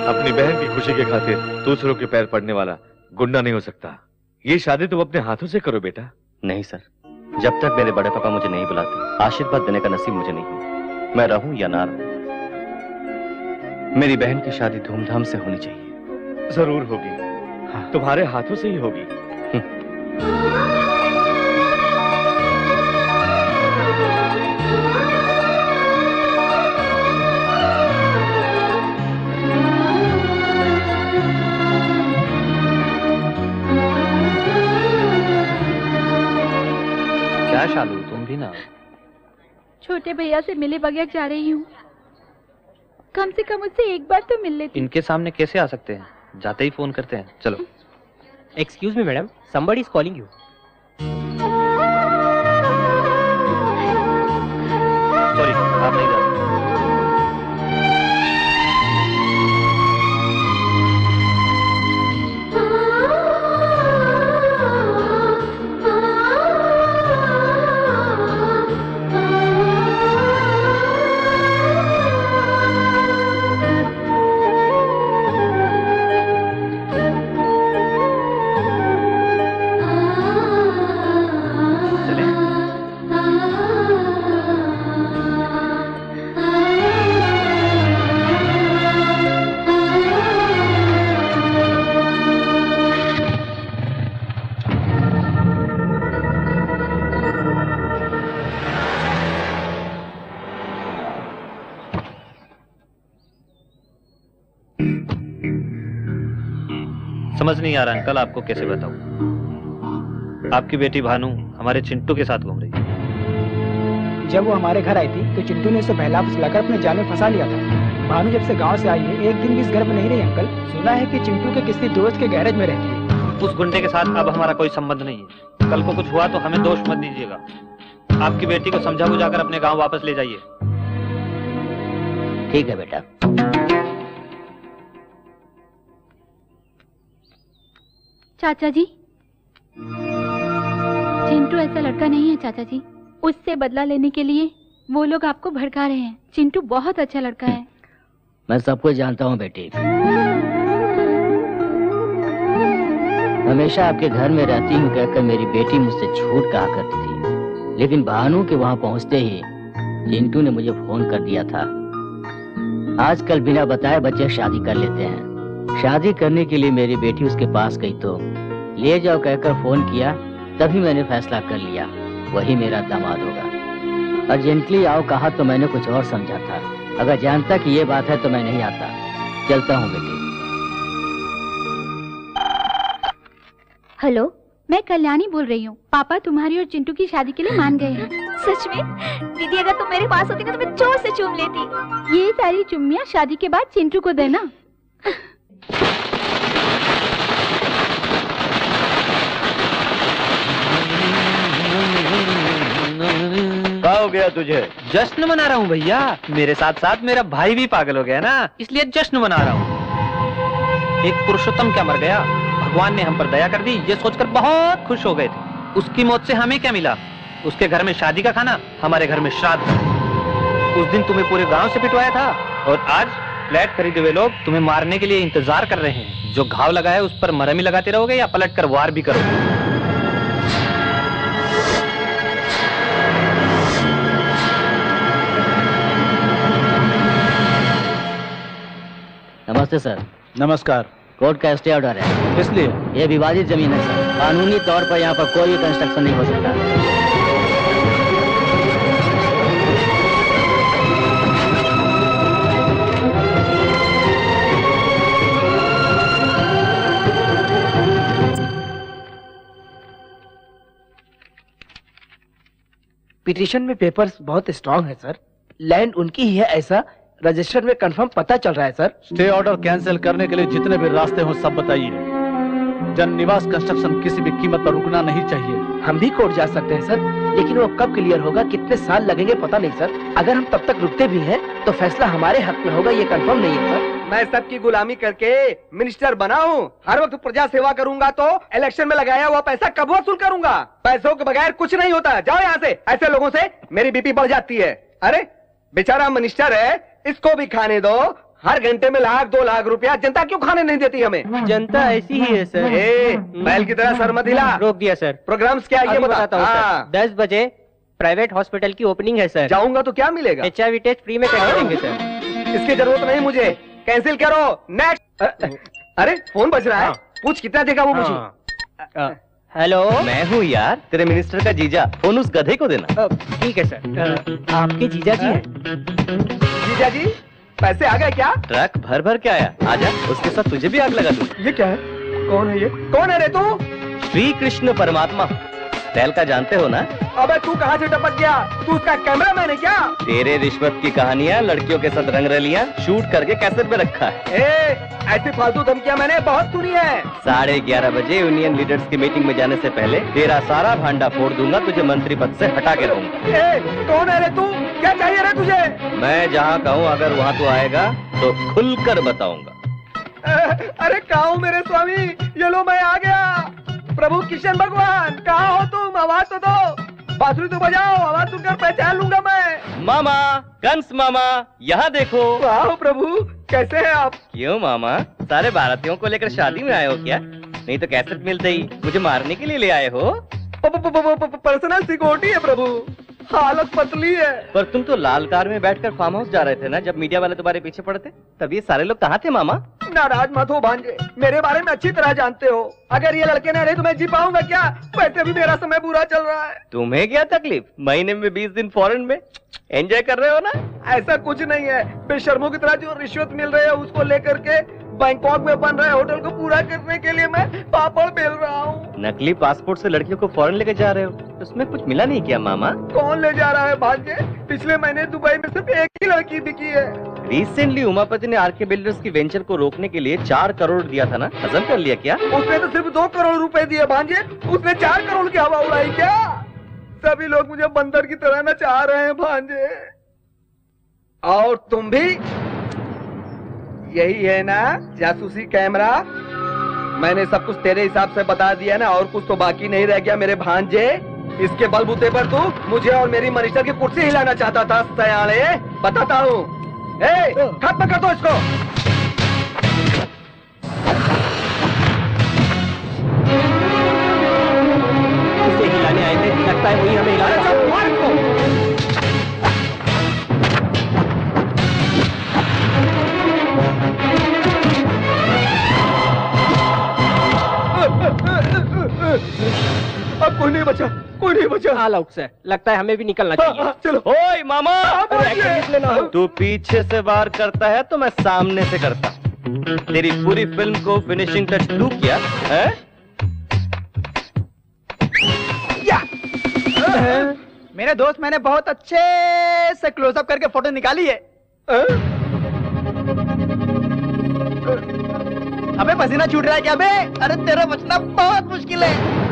अपनी बहन की खुशी के खातिर दूसरों के पैर पड़ने वाला गुंडा नहीं हो सकता। ये शादी तुम अपने हाथों से करो बेटा। नहीं सर, जब तक मेरे बड़े पापा मुझे नहीं बुलाते आशीर्वाद देने का नसीब मुझे नहीं है। मैं रहूं या ना रहूं, मेरी बहन की शादी धूमधाम से होनी चाहिए। जरूर होगी। हाँ। तुम्हारे हाथों से ही होगी। क्या शालू, तुम भी ना? छोटे भैया से मिले बगैर जा रही हूँ। कम से कम उससे एक बार तो मिल लेती। इनके सामने कैसे आ सकते हैं? जाते ही फोन करते हैं। चलो। Excuse me madam, somebody is calling you. Sorry, आप नहीं जा सकते। समझ नहीं आ रहा अंकल, आपको कैसे बताऊं। आपकी बेटी भानु हमारे चिंटू के साथ घूम रही है। जब वो हमारे घर आई थी तो चिंटू ने उसे बहला फुसलाकर अपने जाल में फंसा लिया था। भानु जब से गांव से आई है एक दिन भी इस घर में नहीं रही अंकल। सुना है कि चिंटू के किसी दोस्त के गैरेज में रहती है। उस गुंडे के साथ अब हमारा कोई संबंध नहीं है। कल को कुछ हुआ तो हमें दोष मत दीजिएगा। आपकी बेटी को समझा बुझाकर अपने गाँव वापस ले जाइए। ठीक है बेटा। चाचा जी, चिंटू ऐसा लड़का नहीं है चाचा जी। उससे बदला लेने के लिए वो लोग आपको भड़का रहे हैं। चिंटू बहुत अच्छा लड़का है। मैं सब कुछ जानता हूँ बेटी। हमेशा आपके घर में रहती हूँ कहकर मेरी बेटी मुझसे झूठ कहा करती थी, लेकिन भानु के वहाँ पहुँचते ही चिंटू ने मुझे फोन कर दिया था। आजकल बिना बताए बच्चे शादी कर लेते हैं। शादी करने के लिए मेरी बेटी उसके पास गई तो ले जाओ कहकर फोन किया, तभी मैंने फैसला कर लिया वही मेरा दामाद होगा। अर्जेंटली आओ कहा तो मैंने कुछ और समझा था। अगर जानता कि ये बात है तो मैं नहीं आता। चलता हूँ बेटी। हेलो, मैं कल्याणी बोल रही हूँ। पापा तुम्हारी और चिंटू की शादी के लिए मान गए हैं। सच में? दीदी अगर तुम मेरे पास होती ना तो मैं जोर से चूम लेती। ये सारी चुम्मियाँ शादी के बाद चिंटू को देना। क्या हो गया तुझे? जश्न मना रहा हूँ भैया। मेरे साथ साथ मेरा भाई भी पागल हो गया ना, इसलिए जश्न मना रहा हूँ। एक पुरुषोत्तम क्या मर गया, भगवान ने हम पर दया कर दी, ये सोचकर बहुत खुश हो गए थे। उसकी मौत से हमें क्या मिला? उसके घर में शादी का खाना, हमारे घर में श्राद्ध। उस दिन तुम्हें पूरे गांव से पिटवाया था और आज फ्लैट खरीदे हुए लोग तुम्हें मारने के लिए इंतजार कर रहे हैं। जो घाव लगा है उस पर मरहम ही लगाते रहोगे या पलट कर वार भी करोगे? नमस्ते सर। नमस्कार। कोर्ट का स्टे ऑर्डर है। इसलिए ये विवादित जमीन है सर। कानूनी तौर पर यहाँ पर कोई भी कंस्ट्रक्शन नहीं हो सकता। पिटीशन में पेपर्स बहुत स्ट्रांग है सर। लैंड उनकी ही है ऐसा रजिस्टर में कंफर्म पता चल रहा है सर। स्टे ऑर्डर कैंसिल करने के लिए जितने भी रास्ते हो सब बताइए। जन निवास कंस्ट्रक्शन किसी भी कीमत पर रुकना नहीं चाहिए। हम भी कोर्ट जा सकते हैं सर, लेकिन वो कब क्लियर होगा, कितने साल लगेंगे पता नहीं सर। अगर हम तब तक रुकते भी हैं तो फैसला हमारे हक में होगा, ये कंफर्म नहीं है सर। मैं सबकी गुलामी करके मिनिस्टर बना हूँ। हर वक्त प्रजा सेवा करूंगा तो इलेक्शन में लगाया हुआ पैसा कब वसूल करूंगा? पैसों के बगैर कुछ नहीं होता। जाओ यहाँ से। ऐसे लोगों से मेरी बीपी बढ़ जाती है। अरे बेचारा मिनिस्टर है, इसको भी खाने दो। हर घंटे में 1-2 लाख रुपया जनता क्यों खाने नहीं देती हमें? जनता ऐसी ही है सर। बैल की तरह सर मत हिला। रोक दिया सर। प्रोग्राम्स क्या ये बताता हूँ सर। 10 बजे प्राइवेट हॉस्पिटल की ओपनिंग है सर। जाऊंगा तो क्या मिलेगा? HIV टेस्ट फ्री में कर देंगे सर। इसकी जरूरत नहीं मुझे, कैंसिल करो। नेक्स्ट। अरे फोन बज रहा है। पूछ कितना देगा वो मुझे। हेलो, मैं हूँ यार, तेरे मिनिस्टर का जीजा। फोन उस गधे को देना। ठीक है सर। आपके जीजा जी हैं? जीजा जी पैसे आ गए क्या? ट्रक भर भर के आया। आजा, उसके साथ तुझे भी आग लगा दूं। ये क्या है? कौन है ये? कौन है रे तू? श्री कृष्ण परमात्मा। टहल का जानते हो ना? अबे तू कहाँ से टपक गया? तू उसका कैमरामैन है क्या? तेरे रिश्वत की कहानियाँ, लड़कियों के साथ रंगरलियाँ शूट करके कैसेट में रखा है। ऐसी फालतू धमकियाँ मैंने बहुत सुनी है। 11:30 बजे यूनियन लीडर्स की मीटिंग में जाने से पहले तेरा सारा भांडा फोड़ दूंगा, तुझे मंत्री पद से हटा के रहूंगा। कौन है रे तू? क्या चाहिए रे तुझे? मैं जहाँ कहूँ अगर वहाँ तू आएगा तो खुलकर बताऊंगा। अरे कहाँ हूँ मेरे स्वामी? ये लो मैं आ गया। प्रभु किशन भगवान कहाँ हो तुम? आवाज तो दो। बांसुरी तो बजाओ, आवाज सुनकर पहचान लूंगा मैं। मामा, कंस मामा, यहाँ देखो। वाह प्रभु, कैसे हैं आप? क्यों मामा, सारे भारतीयों को लेकर शादी में आए हो क्या? नहीं तो कैसेट मिलते ही मुझे मारने के लिए ले आए हो? पर्सनल सिक्योरिटी है प्रभु, हालत पतली है। पर तुम तो लाल कार में बैठकर फार्म हाउस जा रहे थे ना, जब मीडिया वाले तुम्हारे पीछे पड़ते। तब ये सारे लोग कहाँ थे मामा? नाराज मत हो भांजे, मेरे बारे में अच्छी तरह जानते हो। अगर ये लड़के न रहे तो मैं जी पाऊंगा क्या? वैसे भी मेरा समय बुरा चल रहा है। तुम्हें क्या तकलीफ? महीने में 20 दिन फॉरेन में एंजॉय कर रहे हो ना? ऐसा कुछ नहीं है। बेशर्मों की तरह जो रिश्वत मिल रही है उसको लेकर के बैंकॉक में बन रहे होटल को पूरा करने के लिए मैं पापड़ बेल रहा हूँ। नकली पासपोर्ट से लड़कियों को फॉरेन लेके जा रहे हो, उसमें कुछ मिला नहीं क्या मामा? कौन ले जा रहा है भांजे? पिछले महीने दुबई में सिर्फ एक ही लड़की बिकी है। रिसेंटली उमापति ने आरके बिल्डर्स की वेंचर को रोकने के लिए 4 करोड़ दिया था ना, हजम कर लिया क्या? उसने तो सिर्फ 2 करोड़ रुपए दिए भांजे, उसने 4 करोड़ की हवा उड़ाई क्या? सभी लोग मुझे बंदर की तरह नचा रहे हैं भांजे। और तुम भी यही है ना जासूसी कैमरा? मैंने सब कुछ तेरे हिसाब से बता दिया ना, और कुछ तो बाकी नहीं रह गया मेरे भांजे। इसके बलबूते पर तू मुझे और मेरी मिनिस्टर की कुर्सी हिलाना चाहता था सयाने। बताता हूँ, खत्म कर दो इसको। इसे हिलाने आए थे, लगता है वही हमें हिलाना। अब कोई नहीं बचा, कोई नहीं बचा। ऑल आउट सर, लगता है हमें भी निकलना चाहिए। चलो। ओए मामा, तू पीछे से वार करता है तो मैं सामने से करता। तेरी पूरी फिल्म को फिनिशिंग टच तू किया है? मेरे दोस्त, मैंने बहुत अच्छे से क्लोजअप करके फोटो निकाली है। अबे पसीना छूट रहा है क्या बे? अरे तेरा बचना बहुत मुश्किल है।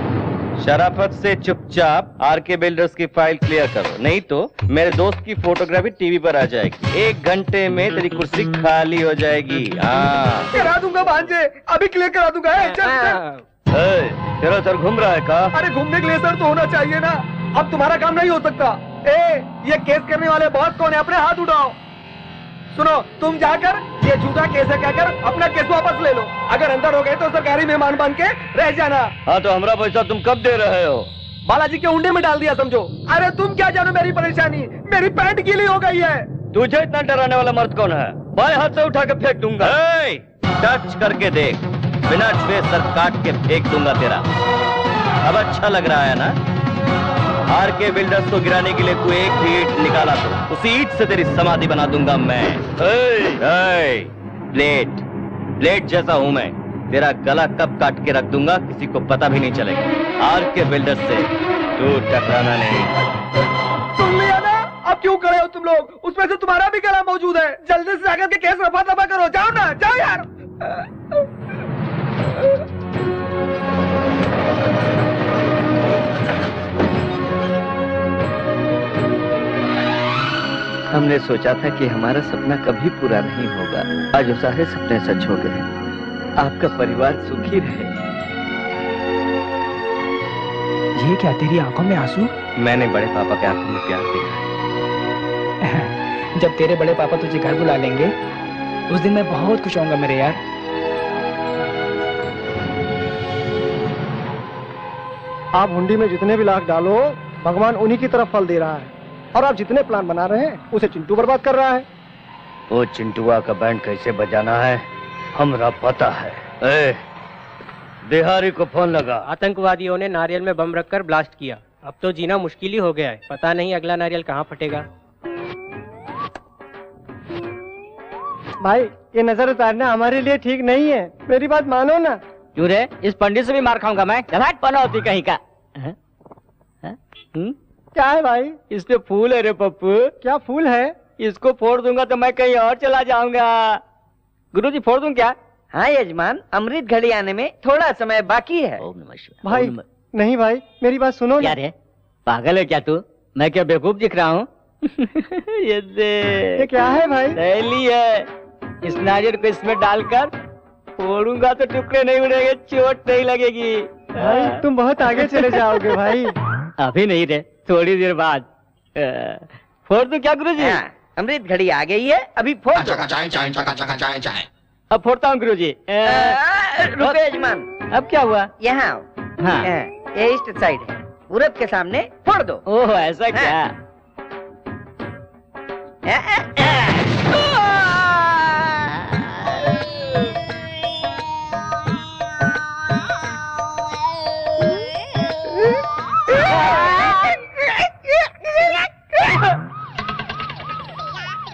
शराफत से चुपचाप आरके बिल्डर्स की फाइल क्लियर करो, नहीं तो मेरे दोस्त की फोटोग्राफी टीवी पर आ जाएगी। 1 घंटे में तेरी कुर्सी खाली हो जाएगी। हाँ करा दूंगा भांजे, अभी क्लियर करा दूंगा। तेरा सर घूम रहा है का? अरे घूमने के लिए सर तो होना चाहिए ना। अब तुम्हारा काम नहीं हो सकता। ये केस करने वाले बॉस कौन है? अपने हाथ उठाओ। सुनो, तुम जाकर ये झूठा केस है कहकर अपना केस वापस ले लो। अगर अंदर हो गए तो सरकारी मेहमान बन के रह जाना। हाँ तो हमारा पैसा तुम कब दे रहे हो? बालाजी के उंडे में डाल दिया समझो। अरे तुम क्या जानो मेरी परेशानी? मेरी पैंट गीली हो गई है। तुझे इतना डराने वाला मर्द कौन है? बाएं हाथ से उठा के फेंक दूंगा। टच करके देख, बिना छुए सर काट के फेंक दूंगा तेरा। अब अच्छा लग रहा है ना? आरके बिल्डर्स को गिराने के लिए तू एक ही ईंट निकाला तो उसी ईंट से तेरी समाधि बना दूंगा मैं। ब्लेड जैसा हूं मैं, तेरा गला कब काट के रख दूंगा किसी को पता भी नहीं चलेगा। आरके बिल्डर्स से तू टकराना नहीं। सुन लिया ना? अब क्यों खड़े हो तुम लोग? उसमें से तुम्हारा भी गला मौजूद है। जल्दी से जाकर के केस रफा दफा करो। जाओ ना, जाओ यार। हमने सोचा था कि हमारा सपना कभी पूरा नहीं होगा। आज वो सारे सपने सच हो गए। आपका परिवार सुखी रहे। ये क्या तेरी आंखों में आंसू? मैंने बड़े पापा के आंखों में प्यार देखा है। जब तेरे बड़े पापा तुझे घर बुला लेंगे उस दिन मैं बहुत खुश होऊंगा मेरे यार। आप हुंडी में जितने भी लाख डालो भगवान उन्हीं की तरफ फल दे रहा है, और आप जितने प्लान बना रहे हैं उसे चिंटू बर्बाद कर रहा है। वो चिंटुआ का बैंड कैसे बजाना है हमरा पता है। ए, बिहारी को फोन लगा। आतंकवादियों ने नारियल में बम रखकर ब्लास्ट किया। अब तो जीना मुश्किल ही हो गया है। पता नहीं अगला नारियल कहाँ फटेगा। भाई ये नजर उतारना हमारे लिए ठीक नहीं है, मेरी बात मानो ना। क्यों रे? इस पंडित से भी मार खाऊंगा मैं। जमात पनौती कहीं का। क्या है भाई? इस पे फूल है रे पप्पू। क्या फूल है? इसको फोड़ दूंगा तो मैं कहीं और चला जाऊंगा। गुरुजी फोड़ दूं क्या? हाँ यजमान, अमृत घड़ी आने में थोड़ा समय बाकी है। भाई नहीं भाई, मेरी बात सुनो क्या रे? पागल है क्या तू? मैं क्या बेवकूफ दिख रहा हूँ? ये दे। ये क्या है भाई? थैली है। इस नारियल को इसमें डालकर फोड़ूंगा तो टुकड़े नहीं उड़ेंगे, चोट नहीं लगेगी। भाई तुम बहुत आगे चले जाओगे भाई। अभी नहीं रे, थोड़ी देर बाद। फोड़ दूं क्या गुरुजी? अमृत घड़ी आ गई है, अभी फोड़ दो। अब फोड़ता हूँ गुरुजी। रुको यजमान। अब क्या हुआ? यहाँ आओ। हाँ। ये ईस्ट साइड है, पूरब के सामने फोड़ दो। ओह ऐसा क्या?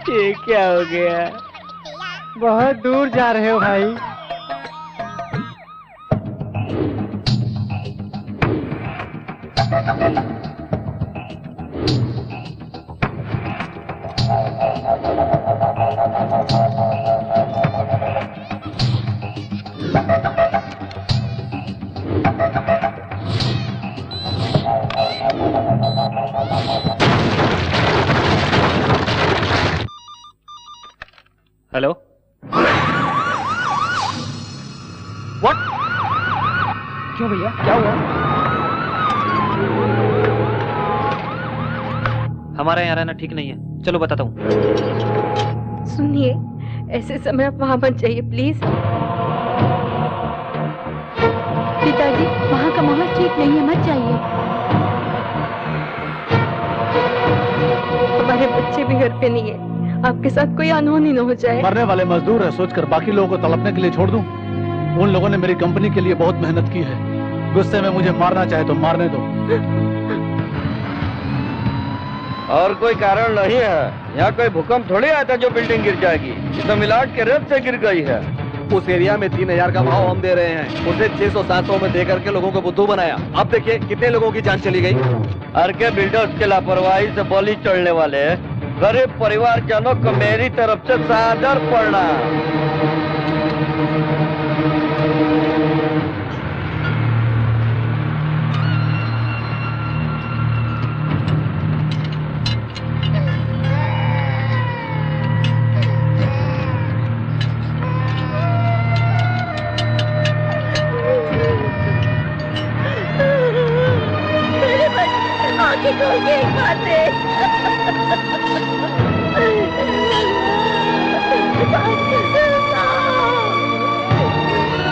ये क्या हो गया? बहुत दूर जा रहे हो भाई। हेलो। व्हाट? क्यों भैया, क्या हुआ? हमारा यहाँ रहना ठीक नहीं है, चलो बताता हूँ। सुनिए, ऐसे समय आप वहाँ मत जाइए प्लीज। पिताजी, वहाँ का माहौल ठीक नहीं है, मत जाइए। हमारे बच्चे भी घर पे नहीं है, आपके साथ कोई अनहोनी न हो जाए। मरने वाले मजदूर है, सोचकर बाकी लोगों को तड़पने के लिए छोड़ दूं? उन लोगों ने मेरी कंपनी के लिए बहुत मेहनत की है। गुस्से में मुझे मारना चाहे तो मारने दो। और कोई कारण नहीं है। यहाँ कोई भूकंप थोड़ी आया था जो बिल्डिंग गिर जाएगी। ये तो मिलाट के रेत से गिर गई है। उस एरिया में 3000 का भाव हम दे रहे हैं, उसे 600-700 में दे करके लोगों को बुद्धू बनाया। अब देखिए कितने लोगों की जान चली गई। आरके बिल्डर्स के लापरवाही से बलि चढ़ने वाले गरीब परिवार जनों को मेरी तरफ से सादर प्रणाम।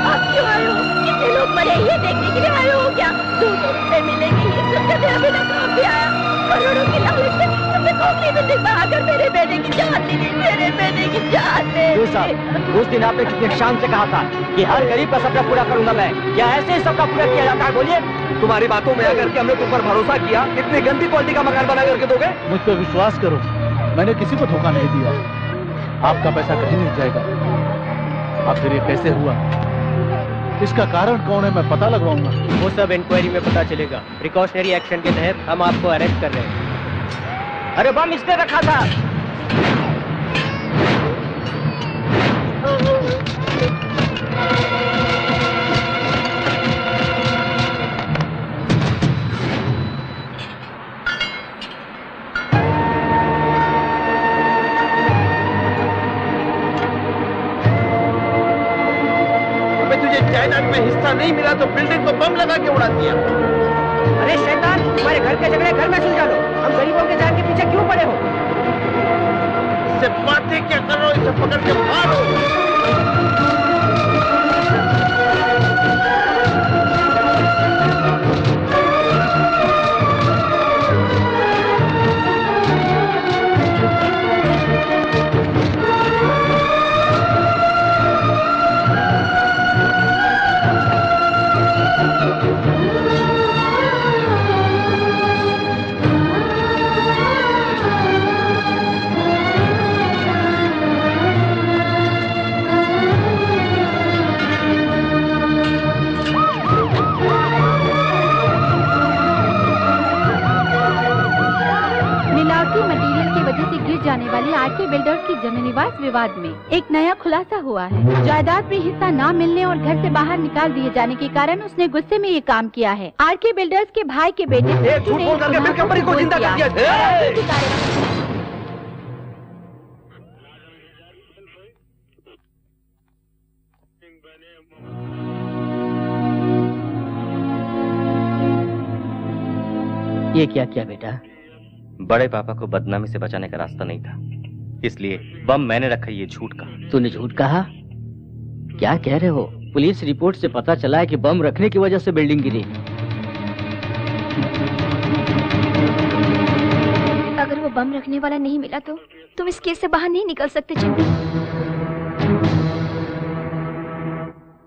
आप क्यों आए हो? कितने लोग मरे ये देखने के लिए आए हो क्या? 200 रुपए मिलेंगे ये सब कहते अभी तक काम भी आया। करोड़ों की लालच से तुमने खोखली बिल्डिंग बनाकर मेरे बेटे की जान ली, मेरे बेटे की जान ले। उस दिन आपने कितने शान से कहा था कि हर गरीब का सपना पूरा करूंगा मैं। क्या ऐसे ही सबका पूरा किया जाता है? बोलिए। तुम्हारी बातों में आकर के हमने तुम पर भरोसा किया, इतनी गंदी क्वालिटी का मकान बना करके दोगे? मुझ पर विश्वास करो, मैंने किसी को धोखा नहीं दिया। आपका पैसा कहीं नहीं जाएगा। आखिर ये कैसे हुआ, इसका कारण कौन है, मैं पता लगवाऊंगा। वो सब इंक्वायरी में पता चलेगा। प्रिकॉशनरी एक्शन के तहत हम आपको अरेस्ट कर रहे हैं। अरे बम इसने रखा था। मिला तो बिल्डिंग को बम लगा के उड़ा दिया। अरे शैतान, तुम्हारे घर के झगड़े घर में सुलझा लो। हम गरीबों के जान के पीछे क्यों पड़े हो? इससे बातें क्या करो, इसे पकड़ के मारो। जाने वाली आरके बिल्डर्स की जमीन विवाद विवाद में एक नया खुलासा हुआ है। जायदाद में हिस्सा न मिलने और घर से बाहर निकाल दिए जाने के कारण उसने गुस्से में ये काम किया है। आरके बिल्डर्स के भाई के बेटे झूठ बोल करके फिर कंपनी को जिंदा कर दिया। ये क्या किया बेटा? बड़े पापा को बदनामी से बचाने का रास्ता नहीं था, इसलिए बम मैंने रखा। ये झूठ कहा। तूने झूठ कहा? क्या कह रहे हो? पुलिस रिपोर्ट से पता चला है कि बम रखने की वजह से बिल्डिंग गिरी। अगर वो बम रखने वाला नहीं मिला तो तुम इस केस से बाहर नहीं निकल सकते चिंटू।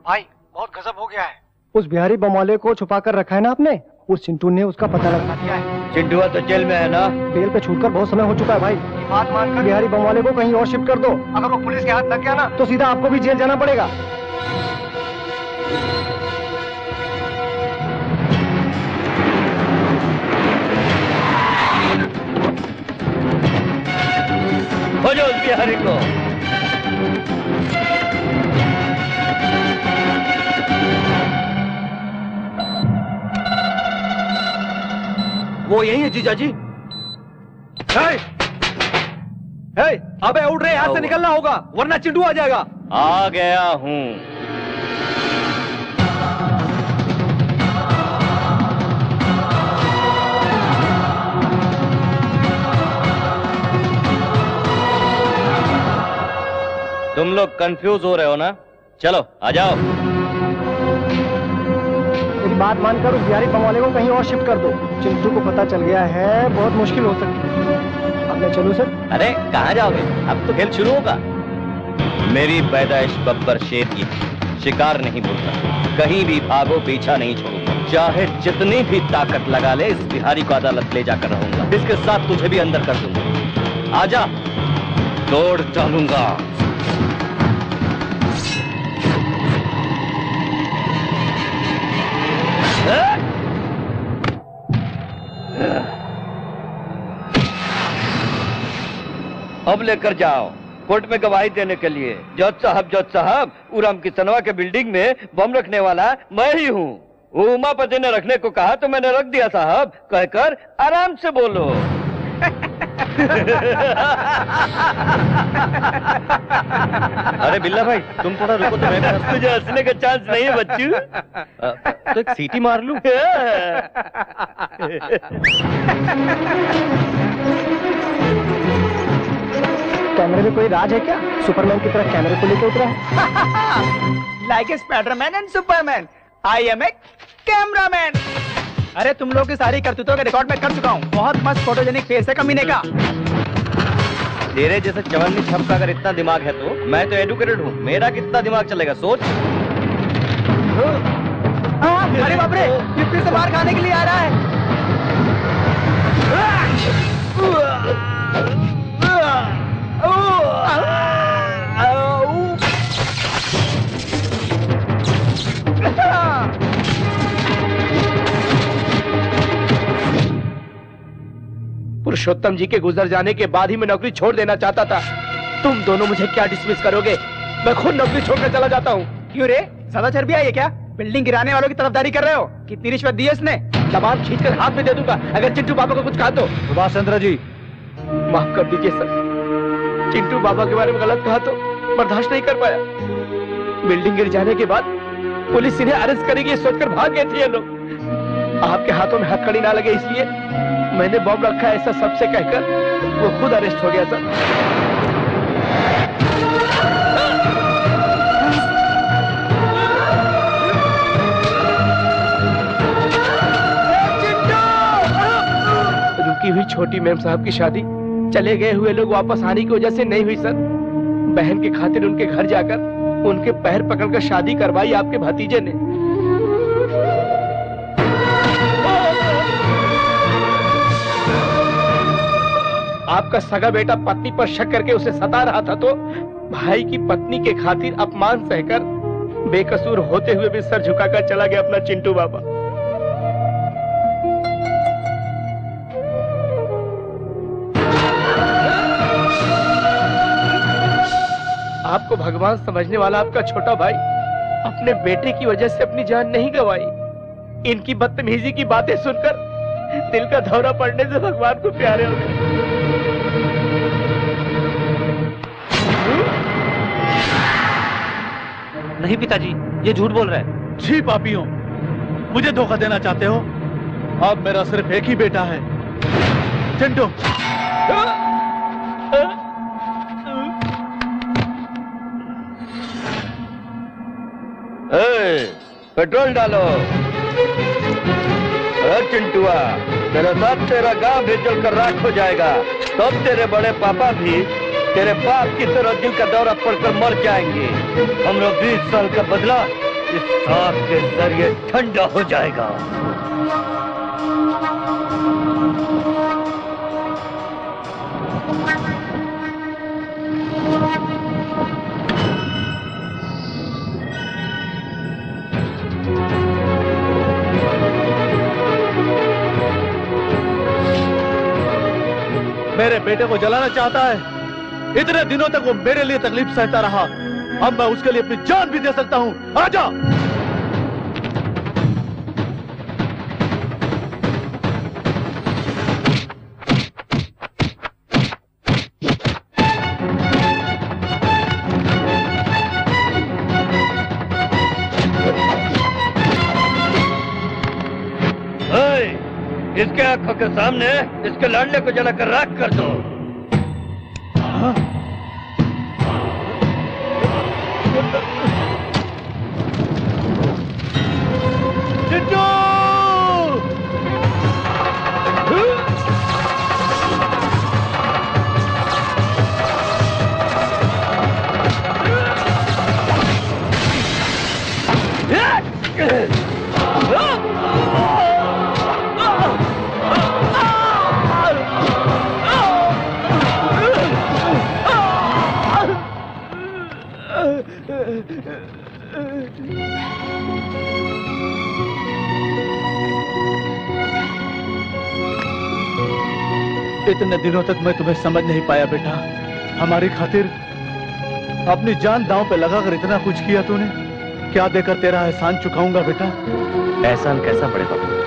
भाई बहुत गजब हो गया है। उस बिहारी बम वाले को छुपा कर रखा है ना आपने, उस चिंटू ने उसका पता लगा दिया है। चिंटू तो जेल में है ना? बेल पे छूटकर बहुत समय हो चुका है भाई। बात मानकर बिहारी बम वाले को कहीं और शिफ्ट कर दो। अगर वो पुलिस के हाथ लग गया ना तो सीधा आपको भी जेल जाना पड़ेगा। हो जाओ उस बिहारी को। वो यही है जीजा जी। अबे उठ रहे, यहाँ से निकलना होगा वरना चिंटू आ जाएगा। आ गया हूँ। तुम लोग कंफ्यूज हो रहे हो ना? चलो आ जाओ। मेरी बात मानकर उस बिहारी बम वाले को कहीं और शिफ्ट कर दो। चिंटू को पता चल गया है, बहुत मुश्किल हो सकती है। अब मैं चलूं सर? अरे कहाँ जाओगे? अब तो खेल शुरू होगा। मेरी पैदाइश बब्बर शेर की, शिकार नहीं भूलता। कहीं भी भागो, पीछा नहीं छोड़ूंगा। चाहे जितनी भी ताकत लगा ले, इस बिहारी को अदालत ले जाकर रहूंगा। इसके साथ तुझे भी अंदर कर दूंगा। आजा, तोड़ डालूंगा। अब लेकर जाओ कोर्ट में गवाही देने के लिए। जज साहब, उराम किसनवा के बिल्डिंग में बम रखने वाला मैं ही हूँ। उमापति ने रखने को कहा तो मैंने रख दिया साहब, कहकर आराम से बोलो। अरे बिल्ला भाई, तुम थोड़ा रुको तो मैं तुझे हंसने का चांस नहीं है बच्चू। तो एक सीटी मार लूं। कैमरे में कोई राज है क्या? सुपरमैन की तरह कैमरे को लेकर उतरा है। Like a Spiderman and Superman, I am a cameraman. अरे तुम लोग की सारी करतूतों का रिकॉर्ड मैं कर चुका हूँ। बहुत मस्त फोटोजेनिक फेस है कमीने का। तेरे जैसे चवन्नी छप का अगर इतना दिमाग है तो मैं तो एडुकेटेड हूँ। मेरा कितना दिमाग चलेगा सोच। अरे बाप रे, ये फिर से बाहर खाने के लिए आ रहा है। पुरुषोत्तम जी के गुजर जाने के बाद ही मैं नौकरी छोड़ देना चाहता था। तुम दोनों मुझे क्या डिसमिस करोगे? मैं खुद नौकरी छोड़कर चला जाता हूँ। क्यों रे, सदा चर्बी आई है क्या? बिल्डिंग गिराने वालों की तरफदारी कर रहे हो? कितनी रिश्वत दी है इसने? जबान खींचकर हाथ में दे दूंगा अगर चिंटू बाबा को कुछ कहा तो। सुभाष चंद्र जी, माफ कर दीजिए सर। चिंटू बाबा के बारे में गलत कहा तो बर्दाश्त नहीं कर पाया। बिल्डिंग गिर जाने के बाद पुलिस इन्हें अरेस्ट करेगी सोचकर भाग गए थे ये लोग। आपके हाथों में हथकड़ी ना लगे इसलिए मैंने बॉम्ब रखा है ऐसा सबसे कहकर वो खुद अरेस्ट हो गया सर। रुकी हुई छोटी मैम साहब की शादी चले गए हुए लोग वापस आने की वजह से नहीं हुई सर। बहन की खातिर उनके घर जाकर उनके पैर पकड़कर शादी करवाई आपके भतीजे ने। आपका सगा बेटा पत्नी पर शक करके उसे सता रहा था तो भाई की पत्नी के खातिर अपमान सहकर बेकसूर होते हुए भी सर झुकाकर चला गया अपना चिंटू बाबा। आपको भगवान समझने वाला आपका छोटा भाई अपने बेटे की वजह से अपनी जान नहीं गंवाई। इनकी बदतमीजी की बातें सुनकर दिल का दौरा पड़ने से भगवान को प्यारे हो गए। नहीं पिताजी, ये झूठ बोल रहा है। छी पापियों, मुझे धोखा देना चाहते हो? अब मेरा सिर्फ एक ही बेटा है, चिंटू। पेट्रोल डालो। चिंटुआ, तेरे साथ तेरा गांव भी जलकर राख हो जाएगा। तब तेरे बड़े पापा भी तेरे बाप की तरह दिल का दौरा पड़कर मर जाएंगे। हम लोग 20 साल का बदला इस सांप के जरिए ठंडा हो जाएगा। मेरे बेटे को जलाना चाहता है। इतने दिनों तक वो मेरे लिए तकलीफ सहता रहा, अब मैं उसके लिए अपनी जान भी दे सकता हूं। आजा। इसके आंखों के सामने इसके लड़ने को जलाकर राख कर दो। चिंटू! इतने दिनों तक मैं तुम्हें समझ नहीं पाया बेटा। हमारी खातिर अपनी जान दांव पे लगाकर इतना कुछ किया तूने। क्या देकर तेरा एहसान चुकाऊंगा बेटा? एहसान कैसा पड़े बाबू?